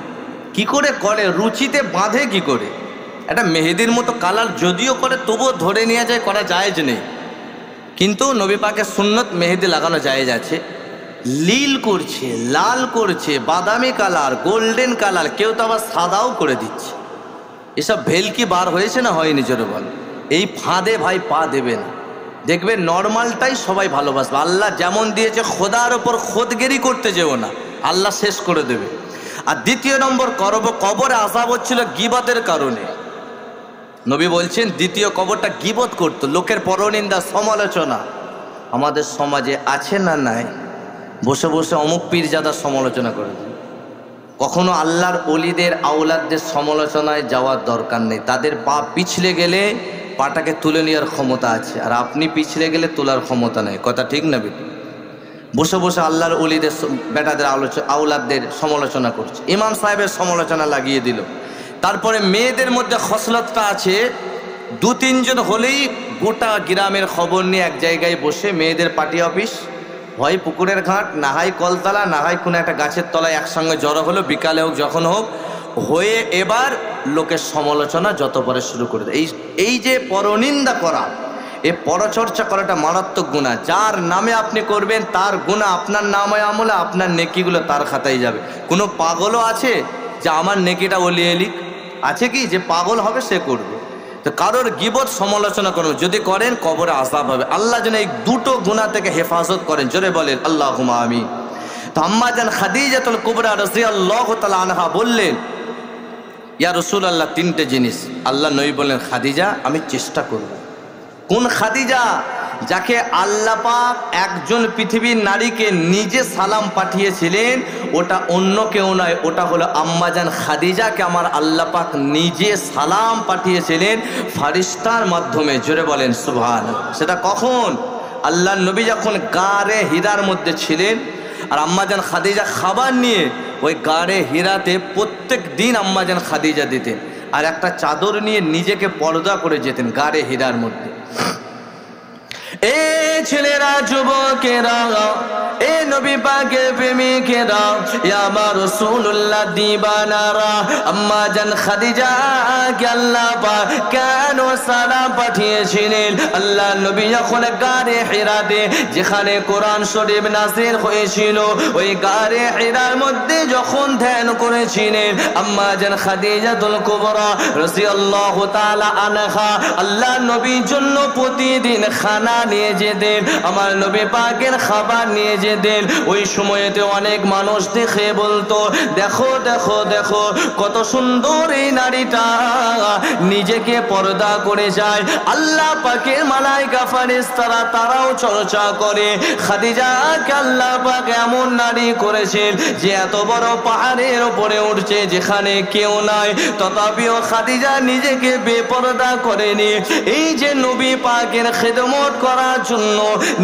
কি করে করে, রুচিতে বাঁধে কি করে। একটা মেহেদির মতো কালার যদিও করে তবুও ধরে নিয়ে যায়, করা জায়েজ নেই। কিন্তু নবী পাকের সুন্নত মেহেদি লাগানো জায়েজ আছে। লীল করছে, লাল করছে, বাদামি কালার, গোল্ডেন কালার, কেউ তো আবার সাদাও করে দিচ্ছে। এসব ভেলকি বার হয়েছে না হয়নি জোরে বল? এই ফাঁদে ভাই পা দেবে না। দেখবে নর্মালটাই সবাই ভালোবাসবে। আল্লাহ যেমন দিয়েছে খোদার ওপর খোদগেরি করতে যেও না, আল্লাহ শেষ করে দেবে। আর দ্বিতীয় নম্বর কবরে আযাব হচ্ছিল গীবতের কারণে। নবী বলছেন দ্বিতীয় কবরটা গীবত করত, লোকের পরনিন্দা সমালোচনা। আমাদের সমাজে আছে না নাই? বসে বসে অমুক পীরজাদার সমালোচনা করে দিন। কখনো আল্লাহর ওলিদের আওলাদদের সমালোচনায় যাওয়ার দরকার নেই। তাদের পা পিছলে গেলে পাটাকে তুলে নেওয়ার ক্ষমতা আছে, আর আপনি পিছলে গেলে তোলার ক্ষমতা নেই। কথা ঠিক না বেটি? বসে বসে আল্লাহর ওলিদের বেটাদের আওলাদদের সমালোচনা করছে, ইমাম সাহেবের সমালোচনা লাগিয়ে দিল। তারপরে মেয়েদের মধ্যে খসলতটা আছে, দু তিনজন হলেই গোটা গ্রামের খবর নিয়ে এক জায়গায় বসে মেয়েদের পার্টি অফিস, হয় পুকুরের ঘাট, না হয় কলতলা, না হয় কোনো একটা গাছের তলায় একসঙ্গে জড়ো হলো, বিকালে হোক যখন হোক হয়ে এবার লোকের সমালোচনা যত পরে শুরু করে দেয়। এই যে পরনিন্দা করা, এ পরচর্চা করাটা মারাত্মক গুনাহ। যার নামে আপনি করবেন তার গুনাহ আপনার নামে আমলে, আপনার নেকিগুলো তার খাতায় যাবে। কোনো পাগলও আছে যে আমার নেকিটা ওলিয়ে লিখ? আছে কি যে পাগল হবে সে করবে? তো কারোর গীবত সমালোচনা করবেন, যদি করেন কবরে আযাব হবে। আল্লাহ যেন এই দুটো গুনাহ থেকে হেফাজত করেন, জোরে বলেন আল্লাহুম্মা আমিন। তো আম্মা জান খাদিজাতুল কুবরা রাদিয়াল্লাহু তাআলা আনহা বললেন, ইয়া রাসূলুল্লাহ, তিনটে জিনিস। আল্লাহ নবী বললেন, খাদিজা আমি চেষ্টা করব। কোন খাদিজা? যাকে আল্লাহ পাক একজন পৃথিবীর নারীকে নিজে সালাম পাঠিয়েছিলেন, ওটা অন্য কেউ নয়, ওটা হলো আম্মাজান খাদিজাকে আমার আল্লাহ পাক নিজে সালাম পাঠিয়েছিলেন ফারিস্তার মাধ্যমে, জোরে বলেন সুবহানাল্লাহ। সেটা কখন? আল্লাহর নবী যখন গারে হীরার মধ্যে ছিলেন, আর আম্মাজান খাদিজা খাবার নিয়ে ওই গারে হীরাতে প্রত্যেক দিন আম্মাজান খাদিজা দিতেন, আর একটা চাদর নিয়ে নিজেকে পর্দা করে যেতেন গারে হীরার মধ্যে। এ ছেলেরা, যুবকেরা, এ নবী পাকের প্রেমিকেরা, ইয়া আমার রাসূলুল্লাহ দিবানারা, আম্মা জান খাদিজা কে আল্লাহ পাক কেন সালাম পাঠিয়েছিলেন? আল্লাহ নবী যখন গারে হিরাতে, যেখানে কোরআন শরীফ নাযিল হয়েছিল, ওই গারে হিরার মধ্যে যখন ধ্যান করেছিলেন আম্মা জান খাদিজাতুল কুবরা রাদিয়াল্লাহু তাআলা আনহা, আল্লাহ নবীর জন্য প্রতিদিন খানা নিয়ে যেতেন, আমার নবী পাকের খাবার নিয়ে যেতেন। ওই সময়তে অনেক মানুষ দেখে বলতো, দেখো দেখো দেখো কত সুন্দর এই নারীটা, নিজেকে পর্দা করে যায়। আল্লাহ পাকের মালায়েকা ফেরেশতারা তারাও চর্চা করে, খাদিজাকে আল্লাহ পাক এমন নারী করেছেন যে এত বড় পাহাড়ের উপরে উঠছে যেখানে কেউ নাই, তথাপিও খাদিজা নিজেকে বেপরদা করেনি। এই যে নবী পাকের খেদমত করার জন্য,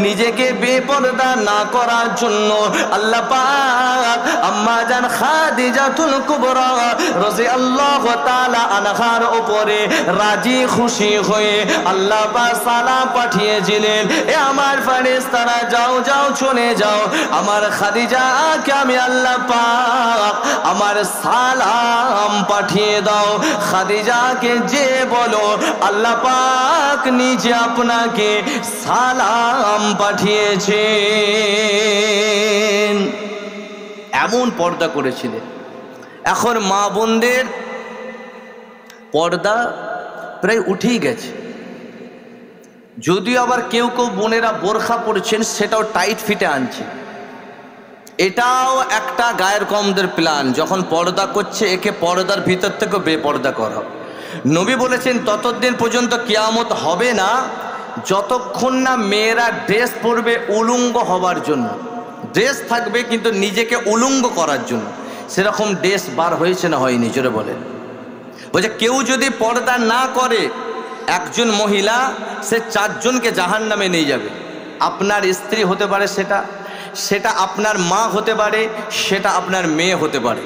নিজেকে বেপরদা না করার জন্য আল্লাহ পাক আম্মা জান খাদিজাতুল কুবরা রাদিয়াল্লাহু তাআলা আনহার উপরে রাজি খুশি হয়ে আল্লাহ পাক সালাম পাঠিয়েছিলেন, এ আমার ফেরেশতারা যাও যাও চলে যাও, আমার খাদিজাকে আমি আল্লাহ পাক আমার সালাম পাঠিয়ে দাও। খাদিজাকে যে বলো আল্লাহ পাক নিজে আপনাকে সালাম পাঠিয়েছেন। এমন পর্দা করেছিলেন। এখন মা বোনদের পর্দা প্রায় উঠেই গেছে, যদিও আবার কেউ কেউ বোনেরা বোরখা পরেছেন সেটাও টাইট ফিটে আনছে। এটাও একটা গায়ের কমদের প্ল্যান, যখন পর্দা করছে একে পর্দার ভিতর থেকে বেপর্দা করা। নবী বলেছেন ততদিন পর্যন্ত কিয়ামত হবে না যতক্ষণ না মেয়েরা ড্রেস পরবে উলঙ্গ হবার জন্য। ড্রেস থাকবে কিন্তু নিজেকে উলঙ্গ করার জন্য। সেরকম ড্রেস বার হয়েছে না হয়নি? জোরে বলেন। বলছে কেউ যদি পর্দা না করে, একজন মহিলা সে 4 জনকে জাহান্নামে নিয়ে যাবে। আপনার স্ত্রী হতে পারে, সেটা আপনার মা হতে পারে, সেটা আপনার মেয়ে হতে পারে।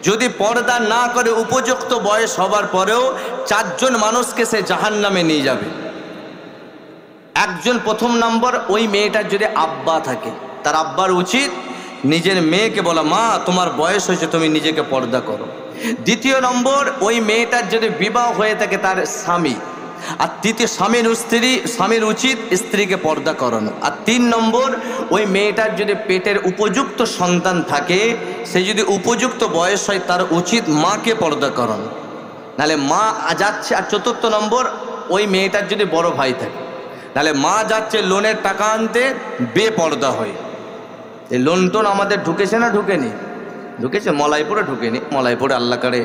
যদি পর্দা না করে উপযুক্ত বয়স হবার পরেও 4 জন মানুষকে সে জাহান্নামে নিয়ে যাবে। একজন, প্রথম নম্বর, ওই মেয়েটার যদি আব্বা থাকে, তার আব্বার উচিত নিজের মেয়েকে বলা, মা তোমার বয়স হয়েছে, তুমি নিজেকে পর্দা করো। দ্বিতীয় নম্বর, ওই মেয়েটার যদি বিবাহ হয়ে থাকে তার স্বামী, আর তৃতীয় স্বামীর উচিত স্ত্রীকে পর্দা করানো। আর 3 নম্বর, ওই মেয়েটার যদি পেটের উপযুক্ত সন্তান থাকে, সে যদি উপযুক্ত বয়স হয়, তার উচিত মাকে পর্দা করানো, নাহলে মা যাচ্ছে। আর 4র্থ নম্বর, ওই মেয়েটার যদি বড় ভাই থাকে, নাহলে মা যাচ্ছে লোনের টাকা আনতে, বেপর্দা হয়। এই লোন টোন আমাদের ঢুকেছে না ঢুকেনি? ঢুকেছে। মলাইপুরে ঢুকেনি। মলাইপুরে আল্লাহ করে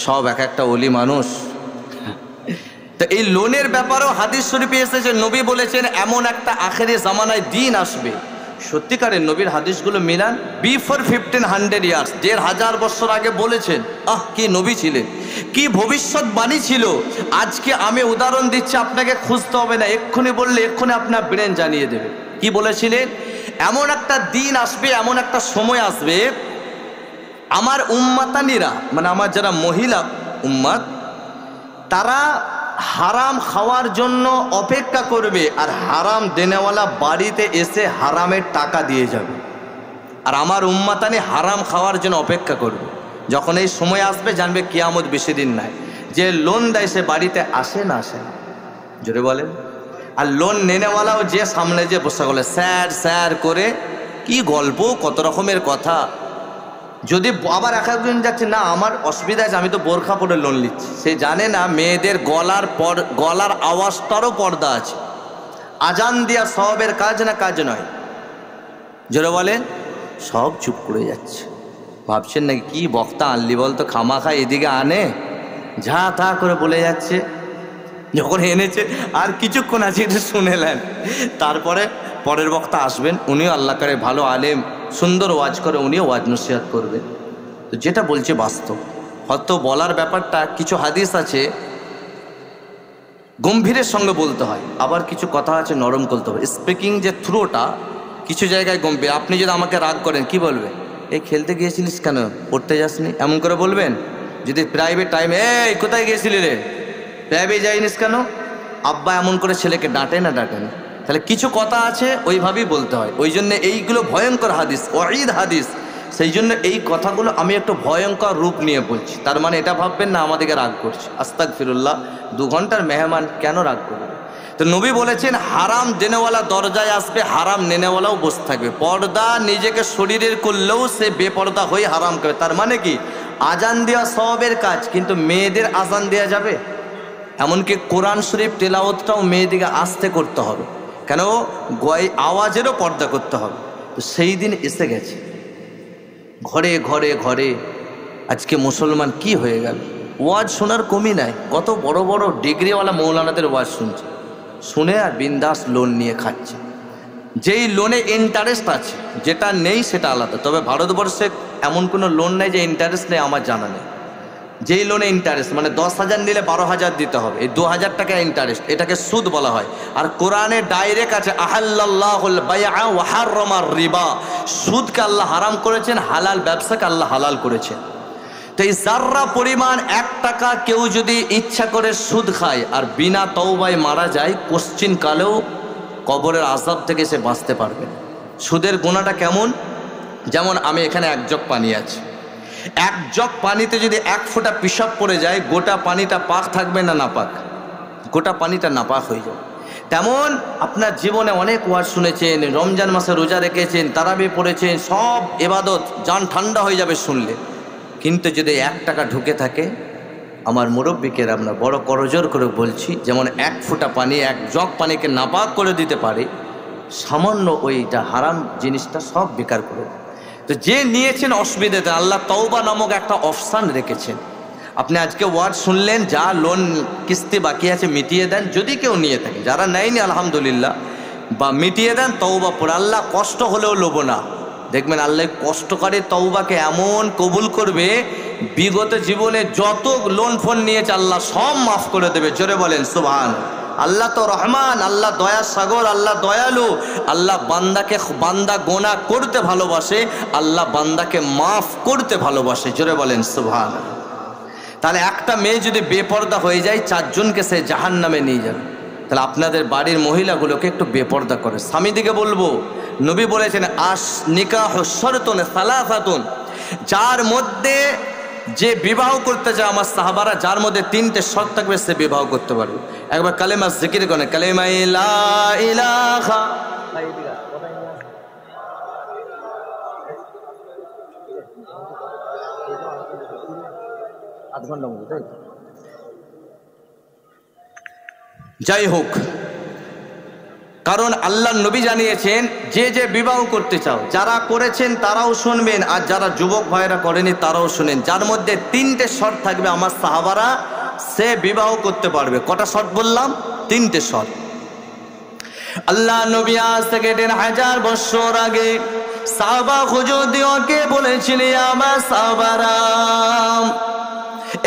সব এক একটা ওলি মানুষ। তো এই লোনের ব্যাপারেও হাদিস শরীফে এসেছে, নবী বলেছেন এমন একটা আখেরি জামানায় দিন আসবে। সত্যিকারের নবীর হাদিসগুলো মিলান। বিফোর 1500 ইয়ার্স, 1500 বছর আগে বলেছেন। কি নবী ছিলেন, কি ভবিষ্যৎবাণী ছিল। আজকে আমি উদাহরণ দিচ্ছি, আপনাকে খুঁজতে হবে না, এক্ষুনি বললে এক্ষুনি আপনার ব্রেন জানিয়ে দেবে। কি বলেছিলেন? এমন একটা দিন আসবে, এমন একটা সময় আসবে, আমার উম্মাতানিরা, মানে আমার যারা মহিলা উম্মাত, তারা হারাম খাওয়ার জন্য অপেক্ষা করবে, আর হারাম দেনেওয়ালা বাড়িতে এসে হারামের টাকা দিয়ে যাবে। আর আমার উম্মাতানি হারাম খাওয়ার জন্য অপেক্ষা করবে। যখন এই সময় আসবে জানবে কিয়ামত বেশি দিন নাই। যে লোন দেয় সে বাড়িতে আসে না আসে না, জোরে বলেন। আর লোন নেনেওয়ালাও যে সামনে যে বসে গেলে স্যার স্যার করে কি গল্প, কত রকমের কথা। যদি আবার একজন যাচ্ছে না আমার অসুবিধা আছে, আমি তো বোরখা পরে লোন নিচ্ছি, সে জানে না মেয়েদের গলার আওয়াজটারও পর্দা আছে। আজান দিয়া সবের কাজ না কাজ নয়, জোরে বলেন। সব চুপ করে যাচ্ছে, ভাবছেন নাকি কি বক্তা আনলি বলতো, খামাখা এদিকে আনে, ঝা তা করে বলে যাচ্ছে। যখন এনেছে আর কিছুক্ষণ আছে এটা শুনেলেন, তারপরে পরের বক্তা আসবেন, উনিও আল্লাহ করে ভালো আলেম, সুন্দর ওয়াজ করে, উনিও ওয়াজ নসিহত করবেন। তো যেটা বলছে বাস্তব, হয়তো বলার ব্যাপারটা কিছু হাদিস আছে গম্ভীরের সঙ্গে বলতে হয়, আবার কিছু কথা আছে নরম করতে হবে। স্পিকিং যে থ্রোটা কিছু জায়গায় গম্ভীর। আপনি যদি আমাকে রাগ করেন কি বলবেন, এই খেলতে গিয়েছিলিস কেন, পড়তে যাসনি, এমন করে বলবেন। যদি প্রাইভেট টাইমে এই কোথায় গিয়েছিলি রে, প্রাইভেট যাইনিস কেন, আব্বা এমন করে ছেলেকে ডাঁটে না ডাঁটে না। তাহলে কিছু কথা আছে ওইভাবেই বলতে হয়। ওই জন্য এইগুলো ভয়ঙ্কর হাদিস, ওয়াঈদ হাদিস। সেই জন্য এই কথাগুলো আমি একটু ভয়ঙ্কর রূপ নিয়ে বলছি। তার মানে এটা ভাববেন না আমাদেরকে রাগ করছে, আস্তাগফিরুল্লাহ, 2 ঘন্টার মেহমান কেন রাগ করবে। তো নবী বলেছেন হারাম দেনেওয়ালা দরজায় আসবে, হারাম নেনেওয়ালাও বসে থাকবে। পর্দা নিজেকে শরীরের করলেও সে বেপর্দা হয়ে হারাম করবে। তার মানে কি, আজান দেওয়া সওয়াবের কাজ, কিন্তু মেয়েদের আজান দেওয়া যাবে? এমনকি কোরআন শরীফ তেলাওয়াতটাও মেয়েদিকে আস্তে করতে হবে, কেন আওয়াজেরও পর্দা করতে হবে। তো সেই দিন এসে গেছে, ঘরে ঘরে ঘরে আজকে মুসলমান কি হয়ে গেল, ওয়াজ শোনার কমই নাই। কত বড় বড় ডিগ্রিওয়ালা মৌলানাদের ওয়াজ শুনছে, শুনে আর বিন্দাস লোন নিয়ে খাচ্ছে। যেই লোনে ইন্টারেস্ট আছে, যেটা নেই সেটা আলাদা। তবে ভারতবর্ষে এমন কোনো লোন নেই যে ইন্টারেস্ট নেই, আমার জানা নেই। যেই লোনে ইন্টারেস্ট মানে 10,000 নিলে 12,000 দিতে হবে, এই 2,000 টাকা ইন্টারেস্ট, এটাকে সুদ বলা হয়। আর কোরআনে ডাইরেক্ট আছে আহাল্লাল্লাহুল বাইআ ওয়া হাররামার রিবা, সুদকে আল্লাহ হারাম করেছেন, হালাল ব্যবসাকে আল্লাহ হালাল করেছেন। তো এই যাররা পরিমাণ 1 টাকা কেউ যদি ইচ্ছা করে সুদ খায় আর বিনা তওবায় মারা যায়, কোশ্চিন কালেও কবরের আযাব থেকে সে বাঁচতে পারবে না। সুদের গুনাহটা কেমন, যেমন আমি এখানে 1 জগ পানি আছে, 1 জগ পানিতে যদি 1 ফোঁটা পিশাব পড়ে যায়, গোটা পানিটা পাক থাকবে না নাপাক, গোটা পানিটা নাপাক হয়ে যাবে। তেমন আপনার জীবনে অনেক ওয়াজ শুনেছেন, রমজান মাসে রোজা রেখেছেন, তারাবি পড়েছেন, সব ইবাদত জান ঠান্ডা হয়ে যাবে শুনলে। কিন্তু যদি 1 টাকা ঢুকে থাকে, আমার মুরব্বিকের আমরা বড় করজোর করে বলছি, যেমন 1 ফোঁটা পানি 1 জগ পানিকে নাপাক করে দিতে পারে, সামান্য ওইটা হারাম জিনিসটা সব বেকার করে। তো যে নিয়েছেন অসুবিধাতে আল্লাহ তওবা নামক একটা অপশান রেখেছেন। আপনি আজকে ওয়ার্ড শুনলেন, যা লোন কিস্তি বাকি আছে মিটিয়ে দেন, যদি কেউ নিয়ে থাকে, যারা নেয়নি আলহামদুলিল্লাহ, বা মিটিয়ে দেন, তওবা পড়ে। আল্লাহ কষ্ট হলেও লোভ না, দেখবেন আল্লাহ কষ্টকারী তওবাকে এমন কবুল করবে, বিগত জীবনে যত লোন ফোন নিয়েছে আল্লাহ সব মাফ করে দেবে। জোরে বলেন সুবহান। আল্লাহ তো রহমান, আল্লাহ দয়ার সাগর, আল্লাহ দয়ালু। আল্লাহ বান্দা গোনা করতে ভালোবাসে, আল্লাহ বান্দাকে মাফ করতে ভালোবাসে। জোরে বলেন সুবহান। তাহলে একটা মেয়ে যদি বেপর্দা হয়ে যায়, 4 জনকে সে জাহান্নামে নিয়ে যাবে। তাহলে আপনাদের বাড়ির মহিলাগুলোকে একটু বেপর্দা করে। স্বামীদিকে বলবো, নবী বলেছেন আশ নিকাহ শরতুন সালাসাতুন, যার মধ্যে যে বিবাহ করতে চায় আমার সাহাবারা, যার মধ্যে 3টে শর্ত থাকবে সে বিবাহ করতে পারবে। একবার কালেমা জিকির করেন, কালেমা লা ইলাহা, যাই হোক, কারণ আল্লাহ নবী জানিয়েছেন যে যে বিবাহ করতে চাও, যারা করেছেন তারাও শুনবেন, আর যারা যুবক ভাইরা করেনি তারাও শুনেন, যার মধ্যে 3টে শর্ত থাকবে আমার সাহাবারা, সে বিবাহ করতে পারবে। কটা শর্ত বললাম? 3টে শর্ত। আল্লাহ নবী আজ থেকে 1000 বছর আগে সাহাবা হুজুরদেরকে বলেছিলেন, আমার সাহাবারা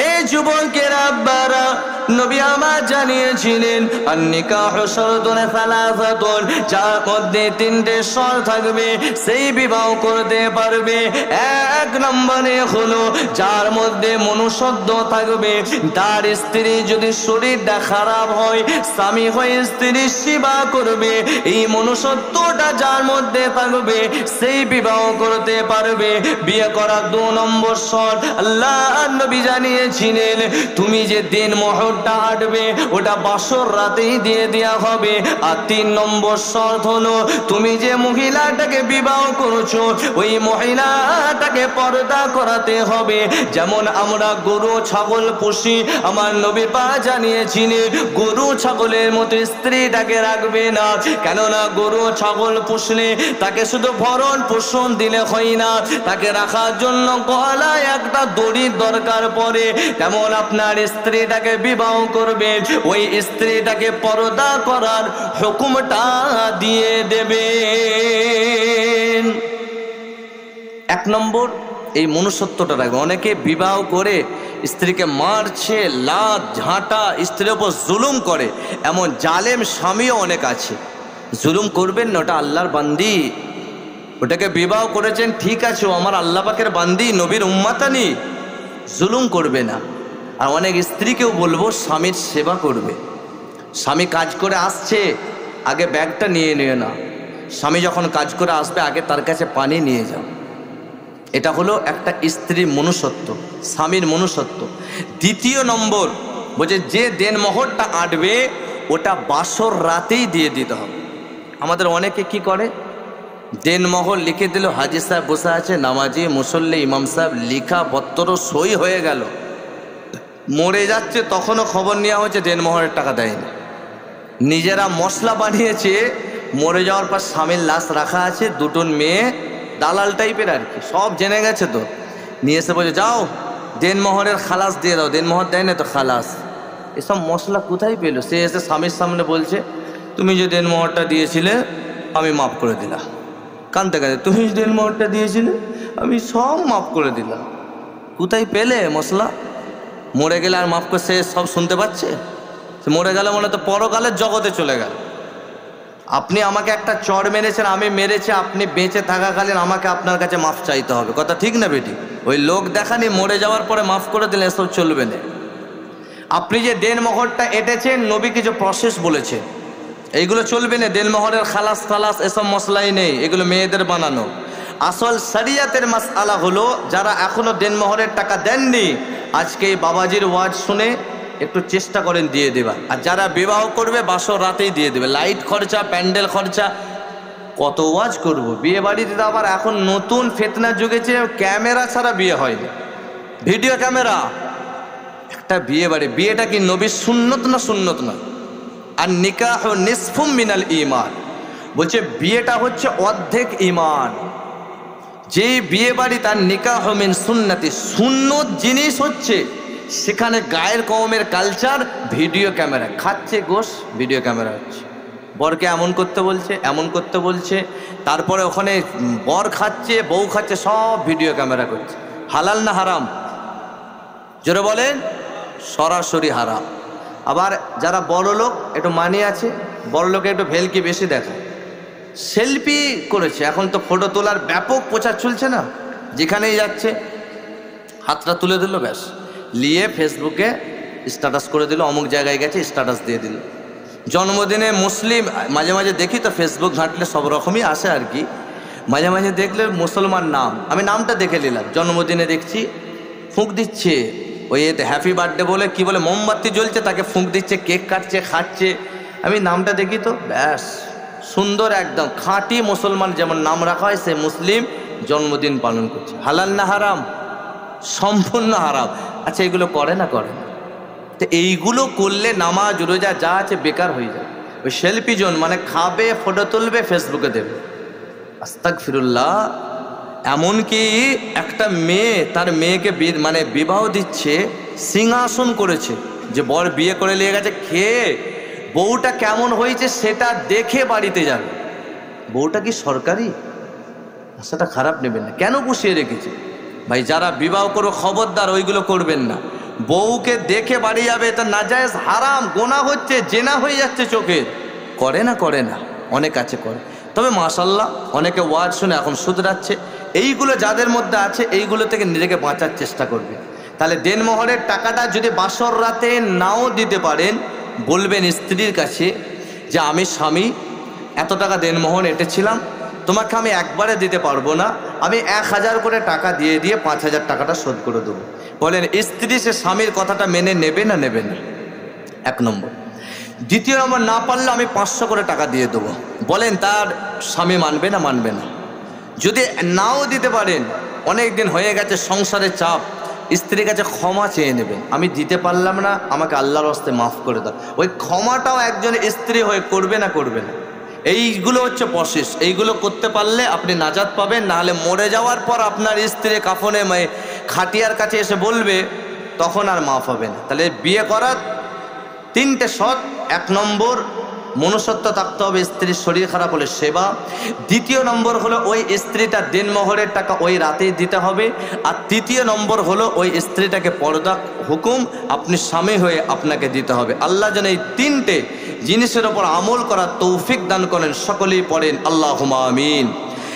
এই যুবকের আব্বারা, নবী আমার জানিয়েছিলেন আন-নিকাহু শারতুন সালাসাতুন, যার মধ্যে তিনটে শর্ত থাকবে সেই বিবাহ করতে পারবে। এক নম্বরে হলো যার মধ্যে মনুষ্যত্ব থাকবে, তার স্ত্রী যদি শরীরটা খারাপ হয়, স্বামী হয়ে স্ত্রীর সেবা করবে, এই মনুষ্যত্বটা যার মধ্যে থাকবে সেই বিবাহ করতে পারবে। বিয়ে করার 2 নম্বর শর্ত আল্লাহ নবী জানিয়েছিলেন, তুমি যে দিন মোহরটা আটবে ওটা বাসর রাতেই দিয়ে দেওয়া হবে। আর 3 নম্বর শর্ত হলো তুমি যে মহিলাটাকে বিবাহ করেছো ওই মহিলাটাকে পর্দা করাতে হবে। যেমন আমরা গরু ছাগল পুষি, আমার নবী পাক জানিয়েছিলেন গরু ছাগলের মতো স্ত্রীটাকে রাখবে না, কেননা গরু ছাগল পুষলে তাকে শুধু ভরণ পোষণ দিলে হয় না, তাকে রাখার জন্য গলায় একটা দড়ির দরকার পড়ে। তেমন আপনার স্ত্রীটাকে বিবাহ করবে, ওই স্ত্রীটাকে পর্দা করার হুকুমটা দিয়ে দেবেন। 1 নম্বর এই মনুষ্যত্বটা রাখবে। অনেকে বিবাহ করে স্ত্রীকে মারছে, লাত ঝাঁটা, স্ত্রীর উপর জুলুম করে, এমন জালেম স্বামীও অনেক আছে। জুলুম করবেন না, ওটা আল্লাহর বান্দি, ওটাকে বিবাহ করেছেন ঠিক আছে, ও আমার আল্লাহ পাকের বান্দি, নবীর উম্মাতানি, জুলুম করবে না। আর অনেক স্ত্রীকেও বলবো স্বামীর সেবা করবে। স্বামী কাজ করে আসছে, আগে ব্যাগটা নিয়ে নিও না, স্বামী যখন কাজ করে আসবে আগে তার কাছে পানি নিয়ে যাও। এটা হলো একটা স্ত্রীর মনুষ্যত্ব, স্বামীর মনুষ্যত্ব। 2 নম্বর বলছে যে দেনমোহরটা আটবে ওটা বাসর রাতেই দিয়ে দিতে হবে। আমাদের অনেকে কি করে, দেনমোহর লিখে দিল, হাজি সাহেব বসে আছে, নামাজি মুসল্লি ইমাম সাহেব, লিখা পত্র সই হয়ে গেল, মরে যাচ্ছে তখনও খবর নেওয়া হচ্ছে দেনমোহরের টাকা দেয়নি। নিজেরা মশলা বানিয়েছে, মরে যাওয়ার পর স্বামীর লাশ রাখা আছে, 2টো মেয়ে দালাল টাইপের আর কি, সব জেনে গেছে, তো নিয়ে এসে বলছে যাও দেনমোহরের খালাস দিয়ে দাও, দেনমোহর দেয় না তো খালাস। এসব মশলা কোথায় পেল? সে এসে স্বামীর সামনে বলছে তুমি যে দেনমোহরটা দিয়েছিলে আমি মাফ করে দিলাম। কানতে কাঁদতে, তুমি যে দেনমোহরটা দিয়েছিলে আমি সব মাফ করে দিলাম। কোথায় পেলে মশলা? মরে গেলে আর মাফ করে সে সব শুনতে পাচ্ছে? সে মরে গেলে মনে তো পরকালের জগতে চলে গেল। আপনি আমাকে একটা চড় মেরেছেন, আমি মেরেছি, আপনি বেঁচে থাকাকালীন আমাকে আপনার কাছে মাফ চাইতে হবে, কথা ঠিক না বেটি? ওই লোক দেখানি মরে যাওয়ার পরে মাফ করে দিলে এসব চলবে না। আপনি যে দেনমোহরটা এঁটেছেন, নবী কিছু প্রসেস বলেছে, এইগুলো চলবে না। দেনমোহরের খালাস খালাস এসব মশলাই নেই, এগুলো মেয়েদের বানানো। আসল শরিয়াতের মাসআলা হলো যারা এখনো দেনমোহরের টাকা দেননি, আজকে এই বাবাজির ওয়াজ শুনে একটু চেষ্টা করেন দিয়ে দেবা। আর যারা বিবাহ করবে বাসর রাতেই দিয়ে দেবে। লাইট খরচা, প্যান্ডেল খরচা, কত ওয়াজ করব। বিয়ে বাড়িতে তো আবার এখন নতুন ফিতনা যুগেছে, ক্যামেরা ছাড়া বিয়ে হয় না, ভিডিও ক্যামেরা। একটা বিয়ে বাড়ি, বিয়েটা কি নবীর সুন্নত না সুন্নত না? আর নিকাহ নিসফুম মিনাল ঈমান, বলছে বিয়েটা হচ্ছে অর্ধেক ঈমান। যে বিয়ে বাড়ি তার নিকাহ মিন সুন্নতি, সুন্নত জিনিস হচ্ছে সেখানে গায়ের কওমের কালচার, ভিডিও ক্যামেরা খাচ্ছে গোশ, ভিডিও ক্যামেরা হচ্ছে, বরকে এমন করতে বলছে, এমন করতে বলছে, তারপরে ওখানে বর খাচ্ছে, বউ খাচ্ছে, সব ভিডিও ক্যামেরা করছে। হালাল না হারাম? জোরে বলেন। সরাসরি হারাম। আবার যারা বড় লোক একটু মানি আছে, বড় লোকে একটু ভেলকি বেশি দেখায়, সেলফি করেছে। এখন তো ফটো তোলার ব্যাপক প্রচার চলছে না, যেখানেই যাচ্ছে হাতটা তুলে দিল, ব্যাস নিয়ে ফেসবুকে স্ট্যাটাস করে দিল, অমুক জায়গায় গেছে স্ট্যাটাস দিয়ে দিল। জন্মদিনে মুসলিম, মাঝে মাঝে দেখি তো ফেসবুক ঘাঁটলে সব রকমই আসে আর কি, মাঝে মাঝে দেখলে মুসলমান নাম, আমি নামটা দেখে নিলাম, জন্মদিনে দেখছি ফুঁক দিচ্ছে, ওই এতে হ্যাপি বার্থডে বলে কি বলে মোমবাতি জ্বলছে, তাকে ফুঁক দিচ্ছে, কেক কাটছে, খাচ্ছে। আমি নামটা দেখি তো ব্যাস সুন্দর একদম খাঁটি মুসলমান যেমন নাম রাখা হয়, সে মুসলিম জন্মদিন পালন করছে। হালাল না হারাম? সম্পূর্ণ হারাম। আচ্ছা এগুলো করে না? করে না। তো এইগুলো করলে নামাজ রোজা যা আছে বেকার হয়ে যায়। ওই সেলফি জোন, মানে খাবে, ফটো তুলবে, ফেসবুকে দেবে। আস্তাগফিরুল্লাহ। এমনকি একটা মেয়ে তার মেয়েকে মানে বিবাহ দিচ্ছে, সিংহাসন করেছে, যে বর বিয়ে করে নিয়ে গেছে, খেয়ে বউটা কেমন হয়েছে সেটা দেখে বাড়িতে যাবে। বউটা কি সরকারি? সেটা খারাপ নেবেন না, কেন পুষিয়ে রেখেছে? ভাই যারা বিবাহ করো খবরদার ওইগুলো করবেন না। বউকে দেখে বাড়ি যাবে, এটা নাজায়েজ হারাম, গুনাহ হচ্ছে, জেনা হয়ে যাচ্ছে চোখের। করে না? করে না, অনেক আছে করে। তবে মাশাআল্লাহ অনেকে ওয়াজ শুনে এখন শুধরাচ্ছে। এইগুলো যাদের মধ্যে আছে এইগুলো থেকে নিজেকে বাঁচার চেষ্টা করবে। তাহলে দেনমোহরের টাকাটা যদি বাসর রাতে নাও দিতে পারেন, বলবেন স্ত্রীর কাছে যে আমি স্বামী এত টাকা দেনমোহর এঁটেছিলাম, তোমাকে আমি একবারে দিতে পারবো না, আমি 1000 করে টাকা দিয়ে 5000 টাকাটা শোধ করে দেবো। বলেন স্ত্রী সে স্বামীর কথাটা মেনে নেবে না নেবে না? 1 নম্বর। দ্বিতীয় নম্বর, না পারলে আমি 500 করে টাকা দিয়ে দেবো। বলেন তার স্বামী মানবে না মানবে না? যদি নাও দিতে পারেন, অনেক দিন হয়ে গেছে, সংসারের চাপ, স্ত্রীর কাছে ক্ষমা চেয়ে নেবেন, আমি দিতে পারলাম না, আমাকে আল্লাহর রাস্তায় মাফ করে দাও। ওই ক্ষমাটাও একজন স্ত্রী হয়ে করবে না করবে না? এইগুলো হচ্ছে প্রসেস। এইগুলো করতে পারলে আপনি নাজাত পাবেন। নাহলে মরে যাওয়ার পর আপনার স্ত্রী কাফনে খাটিয়ার কাছে এসে বলবে, তখন আর মাফ হবে না। তাহলে বিয়ে করার 3টে শর্ত: 1 নম্বর, মনুষ্যত্ব থাকতে হবে, স্ত্রীর শরীর খারাপ হলে সেবা। দ্বিতীয় নম্বর হলো ওই স্ত্রীটা দেনমোহরের টাকা ওই রাতেই দিতে হবে। আর তৃতীয় নম্বর হলো ওই স্ত্রীটাকে পর্দা হুকুম আপনি স্বামী হয়ে আপনাকে দিতে হবে। আল্লাহ যেন এই 3টে জিনিসের ওপর আমল করার তৌফিক দান করেন। সকলেই পড়েন আল্লাহুম্মা আমিন।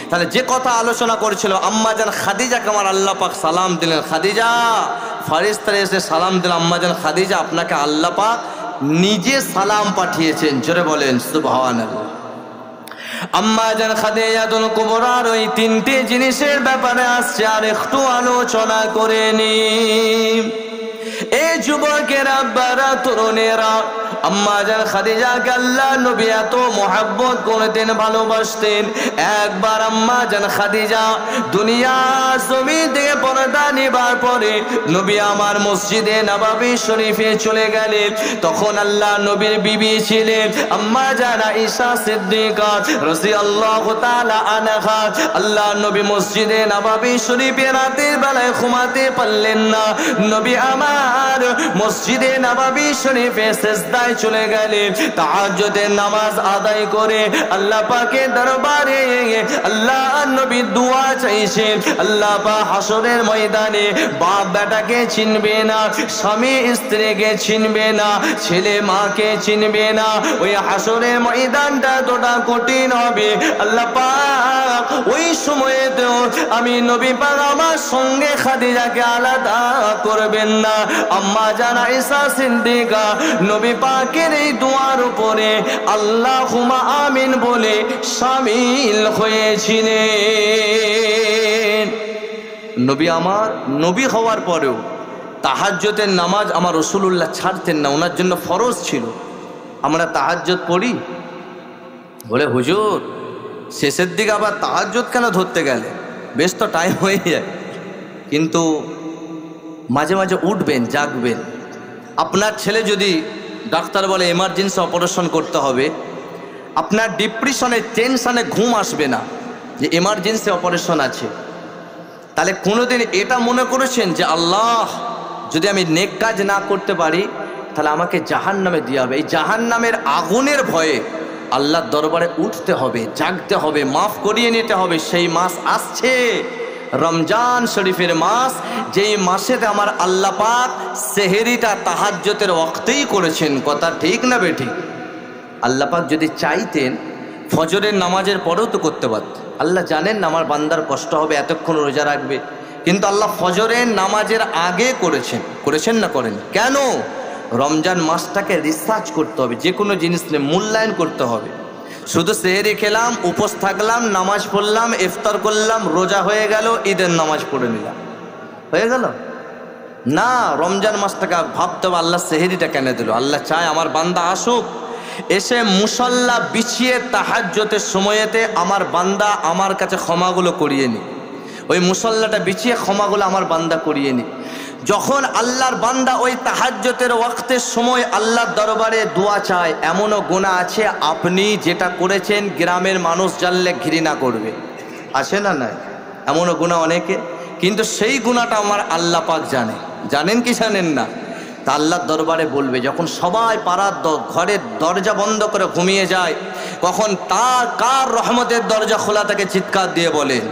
তাহলে যে কথা আলোচনা করেছিল, আম্মাজান খাদিজাকে আমার আল্লাহ পাক সালাম দিলেন। খাদিজা, ফারিস্তারা এসে সালাম দিলেন, আম্মাজান খাদিজা আপনাকে আল্লাহ পাক নিজে সালাম পাঠিয়েছেন। জোরে বলেন সুবহানাল্লাহ। আম্মাজান খাদিজাতুল কুবরার ওই 3টে জিনিসের ব্যাপারে আসছে, আর একটু আলোচনা করে নি। এ যুবকেরা, বারা, তরুণেরা, আম্মাজান খাদিজাকে আল্লাহ নবী এত মোহাব্বত করতেন, ভালোবাসতেন। একবার আম্মাজান খাদিজা দুনিয়া জমিন থেকে পর্দা নিবার পরে নবী আমার মসজিদে নববী শরীফে চলে গেলেন। তখন আল্লাহ নবীর বিবি ছিলেন আম্মাজান আয়েশা সিদ্দিকা রাদিয়াল্লাহু তাআলা আনহা। আল্লাহ নবী মসজিদে নববী শরীফে রাতের বেলায় ঘুমাতে পারলেন না। নবী আমার মসজিদে নববী শরীফে সিজদায় চলে গেলেন। তাহাজ্জুদের নামাজ আদায় করে আল্লাহ পাকের দরবারে আল্লাহ নবী দোয়া চাইছেন। আল্লাহ পাক হাসরের ময়দানে বাপ বেটাকে চিনবে না, স্বামী স্ত্রীকে চিনবে না, ছেলে মাকে চিনবে না। ওই হাসরের ময়দানটা এতটা কঠিন হবে, আল্লাহ পাক ওই সময়েতেও আমি নবী পাক আমার সঙ্গে খাদিজাকে আলাদা করবেন না। আম্মাজান আয়েশা সিদ্দিকা নবী পাকের এই দোয়ার উপরে আল্লাহুম্মা আমিন বলে শামিল হয়েছিলেন। নবী আমার নবী হওয়ার পরেও তাহাজ্জুদের নামাজ আমার রাসূলুল্লাহ ছাড়তেন না, ওনার জন্য ফরজ ছিল। আমরা তাহাজ্জুদ পড়ি, বলে হুজুর শেষের দিকে আবার তাহাজ্জুদ কেন ধরতে গেলে, বেশ তো টাইম হয়ে যায়। কিন্তু মাঝে মাঝে উঠবেন, জাগবেন। আপনার ছেলে যদি ডাক্তার বলে এমার্জেন্সি অপারেশন করতে হবে, আপনার ডিপ্রেশনে টেনশনে ঘুম আসবে না যে এমার্জেন্সি অপারেশন আছে। তাহলে কোনোদিন এটা মনে করেছেন যে আল্লাহ যদি আমি নেক কাজ না করতে পারি তাহলে আমাকে জাহান্নামে দিয়ে হবে? এই জাহান্নামের আগুনের ভয়ে আল্লাহর দরবারে উঠতে হবে, জাগতে হবে, মাফ করিয়ে নিতে হবে। সেই মাস আসছে, রমজান শরীফের মাস, যেই মাসেতে আমার আল্লাহ পাক সেহেরিটা তাহাজ্জুদের ওয়াক্তেই করেছেন। কথা ঠিক না বেঠিক? আল্লাহ পাক যদি চাইতেন ফজরের নামাজের পরেও তো করতে পারতেন। আল্লাহ জানেন না আমার বান্দার কষ্ট হবে, এতক্ষণ রোজা রাখবে, কিন্তু আল্লাহ ফজরের নামাজের আগে করেছেন না করেন? কেন? রমজান মাসটাকে রিসার্চ করতে হবে, যে কোনো জিনিস নিয়ে মূল্যায়ন করতে হবে। শুধু সেহরি খেলাম, উপোস থাকলাম, নামাজ পড়লাম, ইফতার করলাম, রোজা হয়ে গেল, ঈদের নামাজ পড়ে নিলাম, হয়ে গেল না। রমজান মাসটাকে ভাবতে হবে আল্লাহ সেহরিটা কেন দিল। আল্লাহ চায় আমার বান্দা আসুক, এসে মুসল্লা বিছিয়ে তাহাজ্জুদের সময়েতে আমার বান্দা আমার কাছে ক্ষমাগুলো করিয়ে নি। ওই মুসল্লাটা বিছিয়ে ক্ষমাগুলো আমার বান্দা করিয়ে নি। যখন আল্লাহর বান্দা ওই তাহাজ্জুদের ওয়াক্তের সময় আল্লাহর দরবারে দোয়া চায়, এমনও গুনাহ আছে আপনি যেটা করেছেন গ্রামের মানুষ জানলে ঘৃণা করবে, আছে না নাই? এমনও গুনাহ অনেকে, কিন্তু সেই গুনাহটা আমার আল্লাহ পাক জানেন কি জানেন না? তা আল্লাহর দরবারে বলবে। যখন সবাই পাড়ার ঘরের দরজা বন্ধ করে ঘুমিয়ে যায়, কখন কার রহমতের দরজা খোলা থাকে চিৎকার দিয়ে বলেন?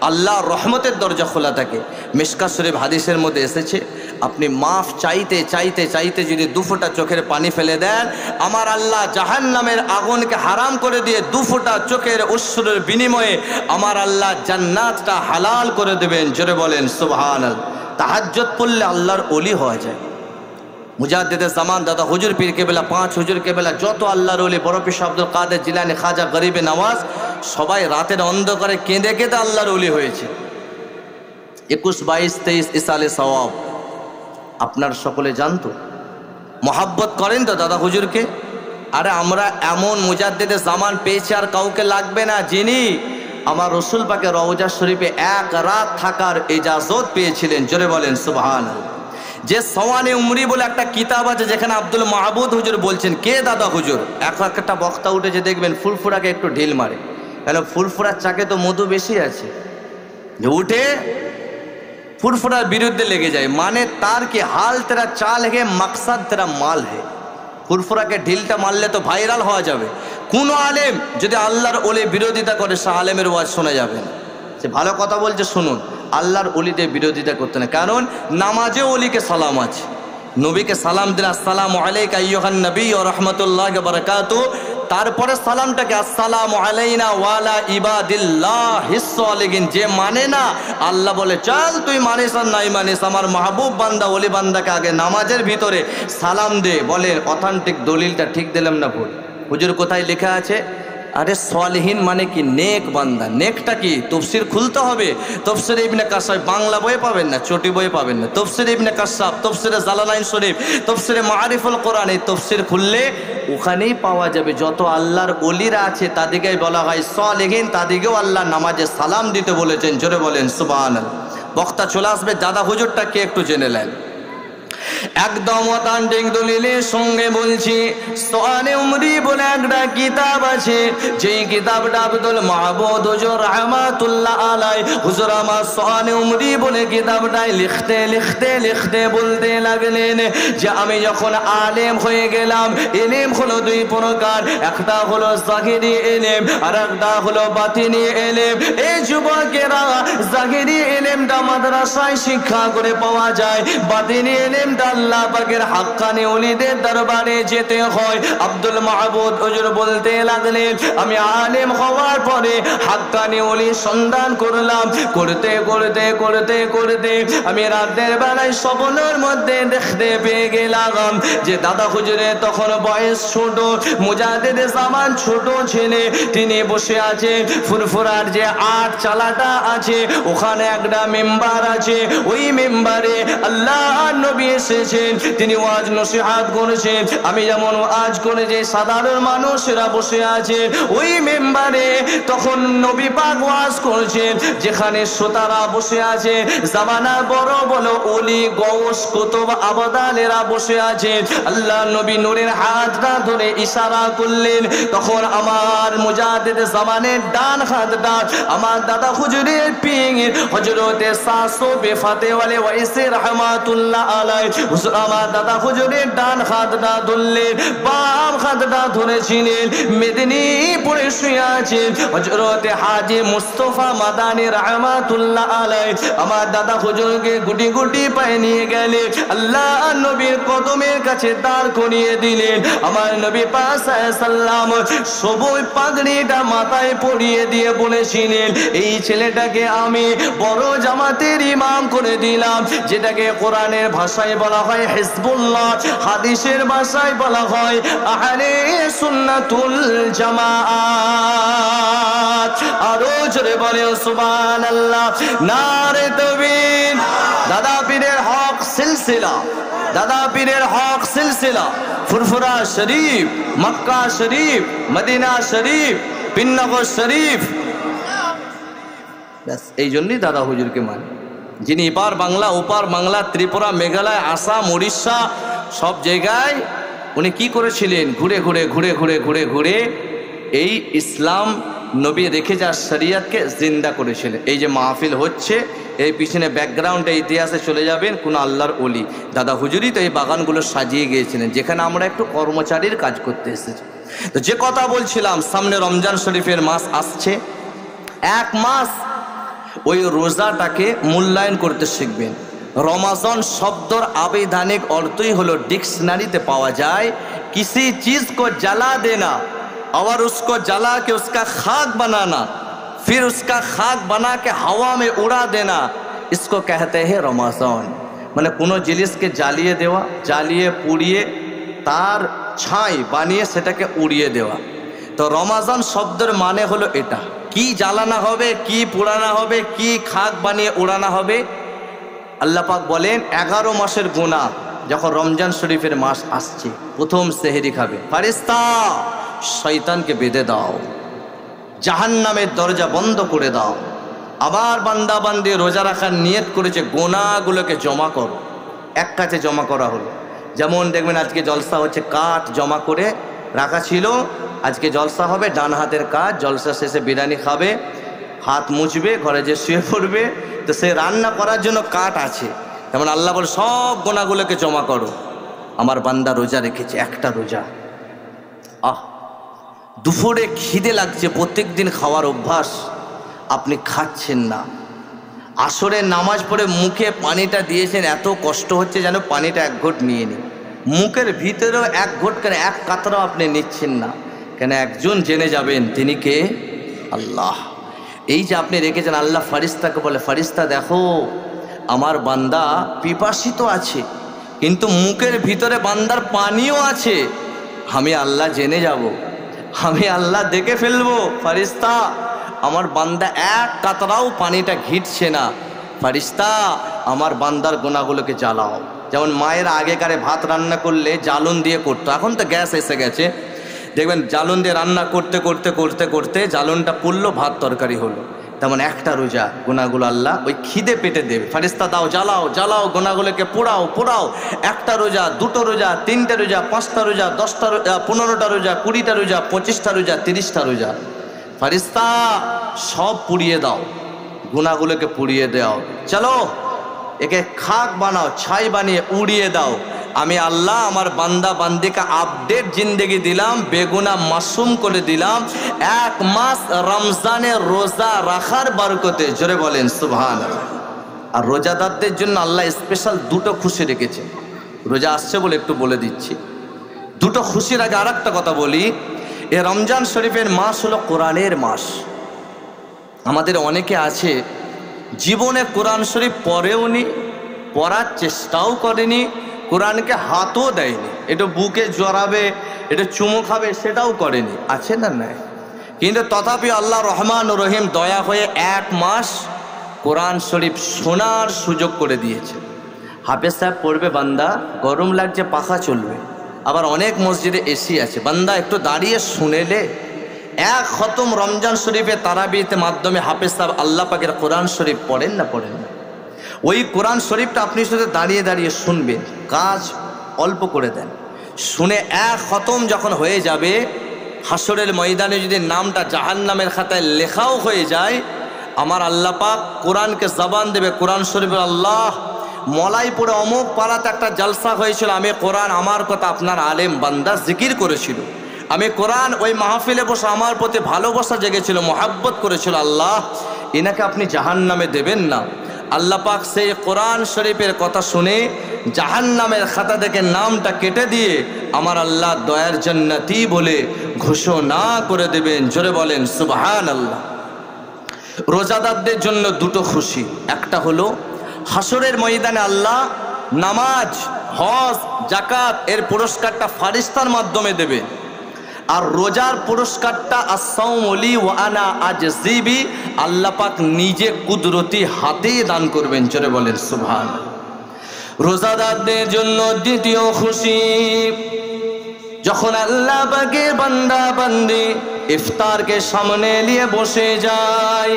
আল্লাহ রহমতের দরজা খোলা থাকে। মিশকাত শরীফ হাদিসের মধ্যে এসেছে, আপনি মাফ চাইতে চাইতে চাইতে যদি 2 ফোঁটা চোখের পানি ফেলে দেন, আমার আল্লাহ জাহান্নামের আগুনকে হারাম করে দিয়ে 2 ফোঁটা চোখের অশ্রুর বিনিময়ে আমার আল্লাহ জান্নাতটা হালাল করে দেবেন। জোরে বলেন সুবহানাল্লাহ। তাহাজ্জুদ পড়লে আল্লাহর ওলি হওয়া যায়। মুজাদ্দিদে জামান দাদা হুজুর পীর কেবলা, 5 হুজুর কেবলা, যত আল্লাহর ওলি, বড় পীর আব্দুল কাদের জিলানী, খাজা গরিবে নওয়াজ, সবাই রাতের অন্ধকারে কেঁদে কেঁদে আল্লাহর ওলি হয়েছে। 21, 22, 23 ইসালে সওয়াব আপনার সকলে জানতো? মহাব্বত করেন তো দাদা হুজুরকে? আরে আমরা এমন মুজাদ্দিদে জামান পেয়েছি আর কাউকে লাগবে না, যিনি আমার রসুল পাকে রওজা শরীফে 1 রাত থাকার ইজাজত পেয়েছিলেন। জোরে বলেন সুবহানাল্লাহ। যে সওয়ানে উমরি বলে একটা কিতাব আছে, যেখানে আব্দুল মাহবুদ হুজুর বলছেন, কে দাদা হুজুর? একটা বক্তা উঠেছে, দেখবেন ফুলফুরাকে একটু ঢিল মারে, কেন ফুলফুরার চাকে তো মধু বেশি আছে, যে উঠে ফুরফুরার বিরুদ্ধে লেগে যায়, মানে তার কি হাল তেরা চাল হে মকসদ তেরা মাল হে। ফুরফুরাকে ঢিলটা মারলে তো ভাইরাল হওয়া যাবে। কোন আলেম যদি আল্লাহর ওলি বিরোধিতা করে, সে আলেমের ওয়াজ শোনা যাবে না। সে ভালো কথা বলছে শুনুন, আল্লাহর ওলিদের বিরোধিতা করতে না, কারণ নামাজে ওলিকে সালাম আছে। নবীকে সালাম দিন, আসসালামু আলাইকা আইয়ুহান নবী ওয়া রাহমাতুল্লাহি ওয়া বারাকাতুহু, তারপরে সালামটাকে আসসালামু আলাইনা ওয়া আলা ইবাদিল্লাহিস সালিহিন। যে মানে না, আল্লাহ বলে চল তুই মানিস আর নাই মানিস, আমার মাহবুব বান্দা ওলি বান্দাকে আগে নামাজের ভিতরে সালাম দে। বলে অথেন্টিক দলিলটা ঠিক দিলাম না ভুল? হুজুর কোথায় লেখা আছে? আরে সালিহিন মানে কি? নেক বান্দা। নেকটা কি? তফসির খুলতে হবে। তফসির ইবনে কাসাব বাংলা বই পাবেন না, চটি বই পাবেন না। তফসির ইবনে কাসাব, তফসিরে জালালাইন শরীফ, তফসিরে মারিফুল কোরআন, এই তফসির খুললে ওখানেই পাওয়া যাবে যত আল্লাহর ওলিরা আছে তাদেরকেই বলা হয় সালিহিন, তাদেরকেও আল্লাহ নামাজে সালাম দিতে বলেছেন। জোরে বলেন সুবহানাল্লাহ। বক্তা চলে আসবে, দাদা হুজুরটা কে একটু জেনে নেন। একদম অথেন্টিক দলিলের সঙ্গে বলছি, সওয়ানে উমরি বলে একটা কিতাব আছে, যেই কিতাবটা আব্দুল মাহবুদ হুজুর রাহমাতুল্লাহ আলাই হুজুর আমার সওয়ানে উমরি বলে কিতাবটাই লিখতে লিখতে লিখতে বলতে লাগলেন যে আমি যখন আলেম হয়ে গেলাম, ইলম হলো 2 প্রকার, একটা হলো জাহিরি ইলম আর একটা হলো বাতিনি ইলম। এই যুবকেরা, জাহিরি ইলমটা মাদ্রাসায় শিক্ষা করে পাওয়া যায়, বাতিনি ইলমটা আল্লাহ পাকের হাক্কানি ওলিদের দরবারে যেতে হয়। আব্দুল মাহবুদ হুজুর বলতে লাগলেন আমি আলেম হওয়ার পরে হাক্কানি ওলি সন্ধান করলাম, করতে করতে করতে করতে আমি রাতের বেলায় স্বপ্নের মধ্যে দেখতে পেয়ে গেলাম যে দাদা হুজুরের তখন বয়স ছোট, মুজাদ্দিদে জামান ছোট ছেলে, তিনি বসে আছে ফুরফুরার যে 8 চালাটা আছে, ওখানে একটা মেম্বার আছে। ওই মেম্বারে আল্লাহ নবী এসেছেন, তিনি ওয়াজ নসিহত করেছেন। আমি যেমন ওয়াজ করে যে সাধারণ মানুষেরা বসে আছে, ওই মেম্বারে তখন নবী পাক ওয়াজ করেছেন, যেখানে শ্রোতারা বসে আছে, জামানার বড় বড় ওলি গৌস কুতুব আবদালেরা বসে আছে। আল্লাহ নবী নূরের হাতটা ধরে ইশারা করলেন, তখন আমার মুজাদ্দিদে জামানের ডান হাতটা আমার দাদা হুজুরের পীর হযরতে সাসো বেফাতে ওয়ালে ওয়াইসি রাহমাতুল্লাহ আলাই হুজুর আমার দাদা হুজুরের ডান হাতটা ধরলেন, বাম হাতটা ধরেছিলেন। মেদিনীপুরে শুয়ে আছেন হযরতে হাজী মুস্তাফা মাদানী রাহমাতুল্লাহ আলাই আমার দাদা হুজুরকে গুটি গুটি পায়ে নিয়ে গেলেন, আল্লাহ নবীর কদমের কাছে দাঁড় করিয়ে দিলেন। আমার নবী পাক সাল্লাল্লাহু আলাইহি ওয়াসাল্লাম সবুজ পাগড়িটা মাথায় পরিয়ে দিয়ে বলেছিলেন এই ছেলেটাকে আমি বড় জামাতের ইমাম করে দিলাম, যেটাকে কোরআনের ভাষায় বলা হয় হিজবুল্লাহ, হাদিসের ভাষায় বলা হয় আহলে সুন্নাতুল জামাআত। আরো জোরে বলে সুবহানাল্লাহ, নারে তাকবীর। দাদা পীরের হক সিলসিলা, দাদা পীরের হক সিলসিলা, ফুরফুরা শরীফ, মক্কা শরীফ, মদিনা শরীফ, বিনগর শরীফ, ব্যাস এই জন্যই দাদা হুজুরকে মানে, যিনি এপার বাংলা ওপার বাংলা, ত্রিপুরা, মেঘালয়, আসাম, উড়িষ্যা সব জায়গায় উনি কি করেছিলেন, ঘুরে ঘুরে ঘুরে ঘুরে ঘুরে ঘুরে এই ইসলাম নবী রেখে যাওয়া শরিয়তকে জিন্দা করেছিলেন। এই যে মাহফিল হচ্ছে, এর পিছনে ব্যাকগ্রাউন্ডে ইতিহাসে চলে যাবেন কোন আল্লাহর ওলি দাদা হুজুরই তো এই বাগানগুলো সাজিয়ে গিয়েছিলেন, যেখানে আমরা একটু কর্মচারীর কাজ করতে এসেছি। তো যে কথা বলছিলাম, সামনে রমজান শরীফের মাস আসছে, 1 মাস ওই রোজাটাকে মূল্যায়ন করতে শিখবেন। रमज़ान शब्दर आविधानिक अर्थई हलो डिक्शनारीते पावा जाए किसी चीज़ को जला देना और उसको जला के उसका खाक बनाना, फिर उसका खाक बना के हवा में उड़ा देना, इसको कहते हैं रमज़ान। মানে কোনো জিনিসকে জ্বালিয়ে দেওয়া, জ্বালিয়ে পুড়িয়ে তার ছাই বানিয়ে সেটাকে উড়িয়ে দেওয়া। তো রমজান শব্দের মানে হলো এটা। কি জ্বালানো হবে, কি পোড়ানো হবে, কি খাক বানিয়ে উড়ানো হবে। আল্লাহ পাক বলেন 11 মাসের গুনাহ যখন রমজান শরীফের মাস আসছে, প্রথম সেহরি খাবে, ফারিস্তা শয়তানকে বেঁধে দাও, জাহান্নামের দরজা বন্ধ করে দাও। আবার বান্দা বান্দি রোজা রাখার নিয়ত করেছে, গোনাগুলোকে জমা করো, এক কাছে জমা করা হলো। যেমন দেখবেন আজকে জলসা হচ্ছে, কাঠ জমা করে রাখা ছিল, আজকে জলসা হবে, ডান হাতের কাজ, জলসা শেষে বিরিয়ানি খাবে, হাত মুছবে, ঘরে যে শুয়ে পড়বে। তো সে রান্না করার জন্য কাঠ আছে, যেমন আল্লাহ বলে সব গোনাগুলোকে জমা করো। আমার বান্দা রোজা রেখেছে, একটা রোজা, দুপুরে খিদে লাগছে, প্রত্যেক দিন খাওয়ার অভ্যাস, আপনি খাচ্ছেন না। আসরের নামাজ পড়ে মুখে পানিটা দিয়েছেন, এত কষ্ট হচ্ছে যেন পানিটা এক ঘোট নিয়ে নিন, মুখের ভিতরেও এক ঘোট কেন, এক কাতরাও আপনি নিচ্ছেন না কেন? একজন জেনে যাবেন, তিনি কে? আল্লাহ। এই যে আপনি রেখেছেন, আল্লাহ ফারিস্তাকে বলে, ফারিস্তা দেখো আমার বান্দা পিপাসিত আছে, কিন্তু মুখের ভিতরে বান্দার পানিও আছে, আমি আল্লাহ জেনে যাব, আমি আল্লাহ দেখে ফেলবো। ফারিস্তা আমার বান্দা এক কাতরাও পানিটা ঘিটছে না, ফারিস্তা আমার বান্দার গোনাগুলোকে জ্বালাও। যেমন মায়ের আগেকারে ভাত রান্না করলে জ্বালন দিয়ে করতো, এখন তো গ্যাস এসে গেছে, দেখবেন জ্বালন দিয়ে রান্না করতে করতে করতে করতে জ্বালনটা পুড়লো, ভাত তরকারি হলো। তেমন একটা রোজা গোনাগুলো আল্লাহ ওই খিদে পেটে দেবে, ফারিস্তা দাও, জ্বালাও জ্বালাও, গোনাগুলোকে পোড়াও পোড়াও। একটা রোজা, দুটো রোজা, তিনটে রোজা, 5টা রোজা, 10টা রোজা, 15টা রোজা, 20টা রোজা, 25টা রোজা, 30টা রোজা, ফারিস্তা সব পুড়িয়ে দাও, গুনাহগুলোকে পুড়িয়ে দাও, চলো একে খাক বানাও, ছাই বানিয়ে উড়িয়ে দাও। আমি আল্লাহ আমার বান্দা বান্দিকে আপডেট জিন্দেগি দিলাম, বেগুনা মাসুম করে দিলাম, 1 মাস রমজানের রোজা রাখার বরকতে। জোরে বলেন সুবহানাল্লাহ। আর রোজাদারদের জন্য আল্লাহ স্পেশাল 2টো খুশি রেখেছে। রোজা আসছে বলে একটু বলে দিচ্ছি। 2টো খুশির আগে আর একটা কথা বলি, এ রমজান শরীফের মাস হলো কোরআনের মাস। আমাদের অনেকে আছে জীবনে কোরআন শরীফ পড়েও নি, পড়ার চেষ্টাও করেনি, কোরআনকে হাতও দেয়নি, একটু বুকে জড়াবে, একটু চুমু খাবে, সেটাও করেনি, আছে না? নাই। কিন্তু তথাপি আল্লাহ রহমান রহিম দয়া হয়ে 1 মাস কোরআন শরীফ শোনার সুযোগ করে দিয়েছে। হাফেজ সাহেব পড়বে, বান্দা গরম লাগছে পাখা চলবে, আবার অনেক মসজিদে এসি আছে, বান্দা একটু দাঁড়িয়ে শুনেলে। 1 খতম রমজান শরীফে তারাবিতে মাধ্যমে হাফেজ সাহেব আল্লাহ পাকের কোরআন শরীফ পড়েন না পড়েন না? ওই কোরআন শরীফটা আপনি শুধু দাঁড়িয়ে দাঁড়িয়ে শুনবেন, কাজ অল্প করে দেন, শুনে 1 খতম যখন হয়ে যাবে, হাসরের ময়দানে যদি নামটা জাহান্নামের খাতায় লেখাও হয়ে যায়, আমার আল্লাহ পাক কোরআনকে জবান দেবে। কোরআন শরীফের আল্লাহ মলাইপুরে অমুক পাড়াতে একটা জলসা হয়েছিল, আমি কোরআন আমার কথা আপনার আলেম বান্দা জিকির করেছিল, আমি কোরআন ওই মাহফিলে বসে আমার প্রতি ভালোবাসা জেগেছিল, মোহাব্বত করেছিল, আল্লাহ এনাকে আপনি জাহান্নামে দেবেন না। আল্লাহ পাক সেই কোরআন শরীফের কথা শুনে জাহান্নামের খাতা থেকে নামটা কেটে দিয়ে আমার আল্লাহ দয়ার জান্নাতি বলে ঘোষণা করে দেবেন। জোরে বলেন সুবহানাল্লাহ। রোজাদারদের জন্য 2টো খুশি, একটা হলো হাসরের ময়দানে আল্লাহ নামাজ, হজ, যাকাত এর পুরস্কারটা ফারিস্তার মাধ্যমে দেবে, আর রোজার পুরস্কারটা আসসাউমু লি ওয়া আনা আজজিবি, আল্লাহ পাক নিজে কুদরতি হাতে দান করবেন। জোরে বলেন সুবহানাল্লাহ। রোজাদারদের জন্য 2য় খুশি, যখন আল্লাহ পাকের বান্দা বান্দি ইফতারকে সামনে নিয়ে বসে যায়,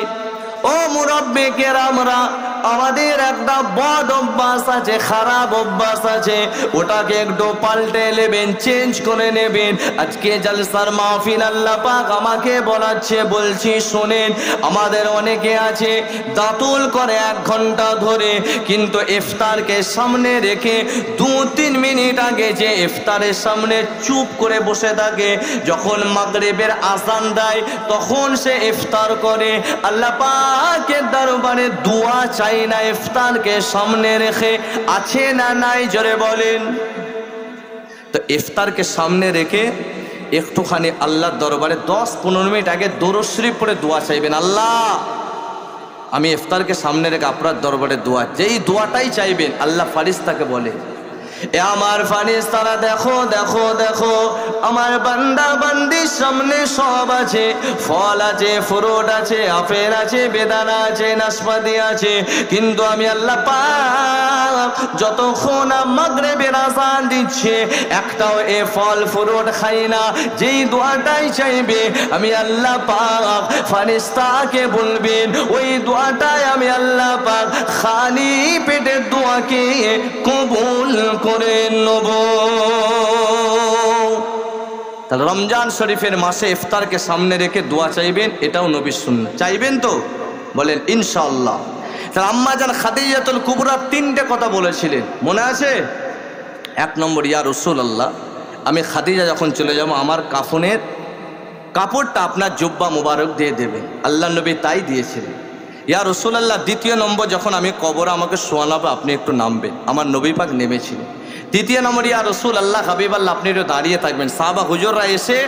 ও মুরাব্বি কেরামরা, আমাদের একটা বদ অভ্যাস আছে, খারাপ অভ্যাস আছে, ওটাকে একটু পাল্টে নেবেন, চেঞ্জ করে নেবেন। আজকে জলসার মাহফিল আল্লাহ পাক আমাকে বলাচ্ছে, বলছি শোনেন। আমাদের অনেকে আছে দাতুল করে 1 ঘন্টা ধরে, কিন্তু ইফতারকে সামনে রেখে 2-3 মিনিট আগে যে ইফতারের সামনে চুপ করে বসে থাকে, যখন মাগরিবের আযান দেয় তখন সে ইফতার করে, আল্লাহ পাকের দরবারে দোয়া চায়, খাই না ইফতারকে সামনে রেখে, আছে না নাই জোরে বলেন। তো ইফতারকে সামনে রেখে একটুখানি আল্লাহর দরবারে 10-15 মিনিট আগে দরুদ শরীফ পড়ে দোয়া চাইবেন। আল্লাহ আমি ইফতারকে সামনে রেখে আপনার দরবারে দোয়া, যেই দোয়াটাই চাইবেন আল্লাহ ফারিস্তাকে বলে, এ আমার ফারিস্তারা দেখো দেখো দেখো আমার বান্দা বান্দির সামনে সব আছে, ফল আছে, ফ্রুট আছে, আপেল আছে, বেদানা আছে, নাশপাতি আছে, কিন্তু আমি আল্লাহ পাক যতক্ষণ মাগরিবের আযান দিচ্ছে একটাও এ ফল ফ্রুট খাই না। যেই দোয়াটাই চাইবে আমি আল্লাহ পাক ফারিস্তাকে বলবেন, ওই দোয়াটাই আমি আল্লাহ পাক খালি পেটের দোয়াকে কবুল করে নেব। তাহলে রমজান শরীফের মাসে ইফতারকে সামনে রেখে দোয়া চাইবেন, এটাও নবীর সুন্নাত। চাইবেন তো? বলেন ইনশাআল্লাহ। তাহলে আম্মা জান খাদিজাতুল কুবরা 3টে কথা বলেছিলেন, মনে আছে? 1 নম্বর, ইয়া রাসূলুল্লাহ আমি খাদিজা যখন চলে যাব আমার কাফনের কাপড়টা আপনার জুব্বা মুবারক দিয়ে দেবেন। আল্লাহ নবী তাই দিয়েছিলেন। ইয়া রাসূলুল্লাহ 2 নম্বর, যখন আমি কবরে আমাকে শোয়ানো হবে আপনি একটু নামবেন। আমার নবী পাক নেমেছিলেন। 3 নম্বর, ইয়া রাসূলুল্লাহ হাবিবাল্লাহ আপনি একটু দাঁড়িয়ে থাকবেন। সাহাবা হুজুররা এসে,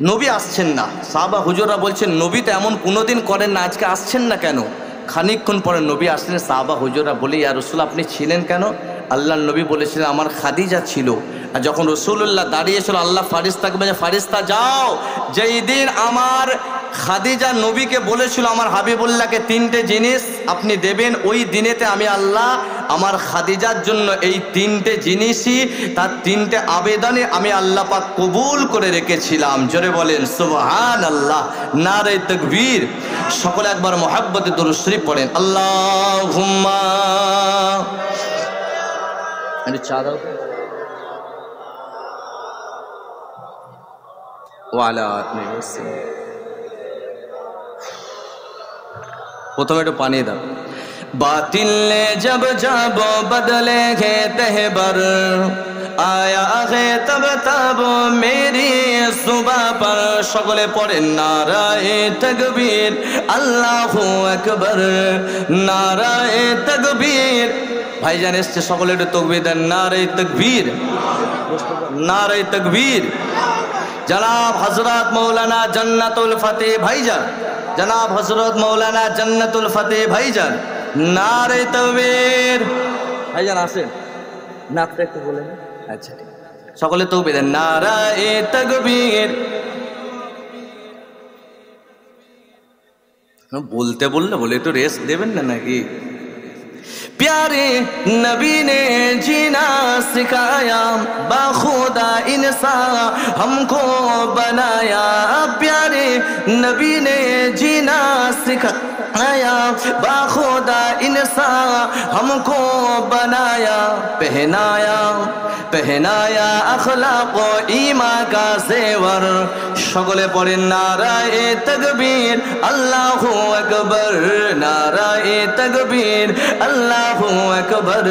নবী আসছেন না, সাহাবা হুজুররা বলছেন নবী তো এমন কোনোদিন করেন না, আজকে আসছেন না কেন? খানিকক্ষণ পরে নবী আসলেন। সাহাবা হুজুররা বলে, ইয়া রাসূলুল্লাহ আপনি ছিলেন কেন? আল্লাহ নবী বলেছিলেন আমার খাদিজা ছিল। আর যখন রাসূলুল্লাহ দাঁড়িয়েছিল আল্লাহ ফারিস্তাকে বলে, ফারিস্তা যাও, যেই দিন আমার খাদিজা নবীকে বলেছিল আমার হাবিবুল্লাহকে 3টে জিনিস আপনি দেবেন, ওই দিনেতে আমি আল্লাহ আমার খাদিজার জন্য এই 3টে জিনিসই, তার 3টে আবেদনে আমি আল্লাহ পাক কবুল করে রেখেছিলাম। জোরে বলেন সুবহানাল্লাহ, নারে তাকবীর। সকলে একবার মুহাব্বতে দরুদ শরীফ পড়েন। আল্লাহুম্মা চা দাও ওয়ালা প্রথমে একটু পানি দাও। बातिल ने जब जब बदले है तहबर, आया है तब तब मेरी सुबह पर। সকলে পড়েন নারায়ে তাকবীর, আল্লাহু আকবার, নারায়ে তাকবীর। ভাইজান এসছে, সকলে একটু তাকবীর দেন। নারায়ে তাকবীর, নারায়ে তাকবীর। জনাব হযরত মৌলানা জান্নাতুল ফতেহ ভাইজান, জনাব হযরত মৌলানা জান্নাতুল ফতেহ ভাইজান, নারে তাকবীর। ভাইজান আসেন, নাকটা একটু বলেন। আচ্ছা ঠিক, সকলে তাকবীর দেন। নারায়ে তাকবীর। বলতে বললে বলে একটু রেস্ট দেবেন না নাকি? प्यारे नबी ने जीना सिखाया, बाखुदा इंसान हमको बनाया। प्यारे नबी ने जीना सिखाया, बाखुदा इंसान हमको बनाया। पहनाया पहनाया अखलाक ईमान का जेवर। সকলে পড়েন নারায়ে তাকবীর, আল্লাহু আকবার, নারায়ে তাকবীর, আল্লাহু আকবার,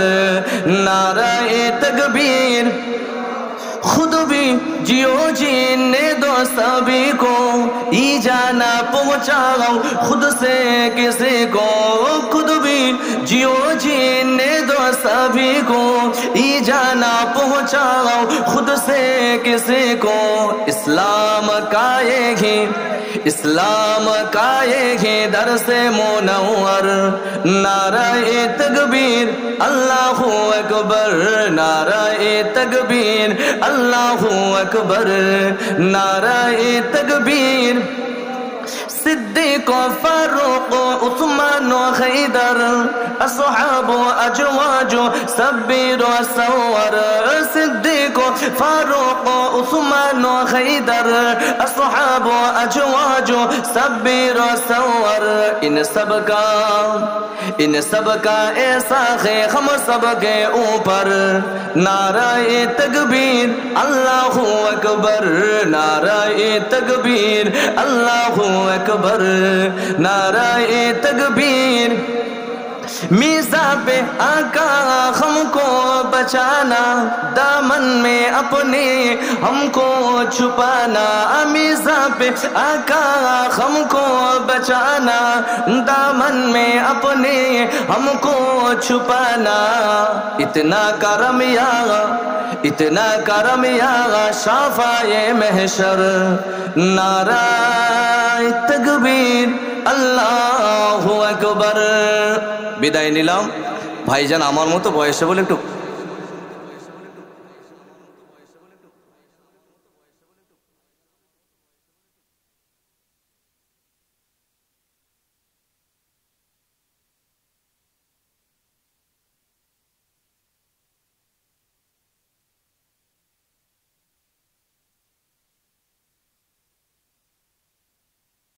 নারায়ে তাকবীর। खुद भी जियो जीने दो सभी को, ईजा ना पहुँचाओ खुद से किसी को। खुद भी जियो जीने दो सभी को, ईजा ना पहुँचाओ खुद से किसी को। इस्लाम का एक ही, इस्लाम का एक ही दर से मुनव्वर। नाराए तकबीर, अल्लाहु अकबर, नाराए तकबीर, अल्लाहु अकबर, नाराए तकबीर। सिद्दीक़ फारूक उस्मान हैदर, अस्हाब अजवाज सब्बीर सवर। सिद्दीक़ फारूक उस्मान हैदर, अस्हाब अजवाज सब्बीर सवर। इन सब का ऐसा है हम सब के ऊपर। नाराए तकबीर, अल्लाहु अकबर, नाराए तकबीर, अल्लाहु अकबर, नाराए तकबीर। मीज़ा पे आका हमको बचाना, दामन में अपने हमको छुपाना, मीज़ा पे आका हमको बचाना, दामन में अपने हमको छुपाना। इतना करम या शाफ़ाए महशर, नाराए तकबीर আল্লাহু আকবার। বিদায় নিলাম। ভাইজান আমার মতো বয়সে বলে একটু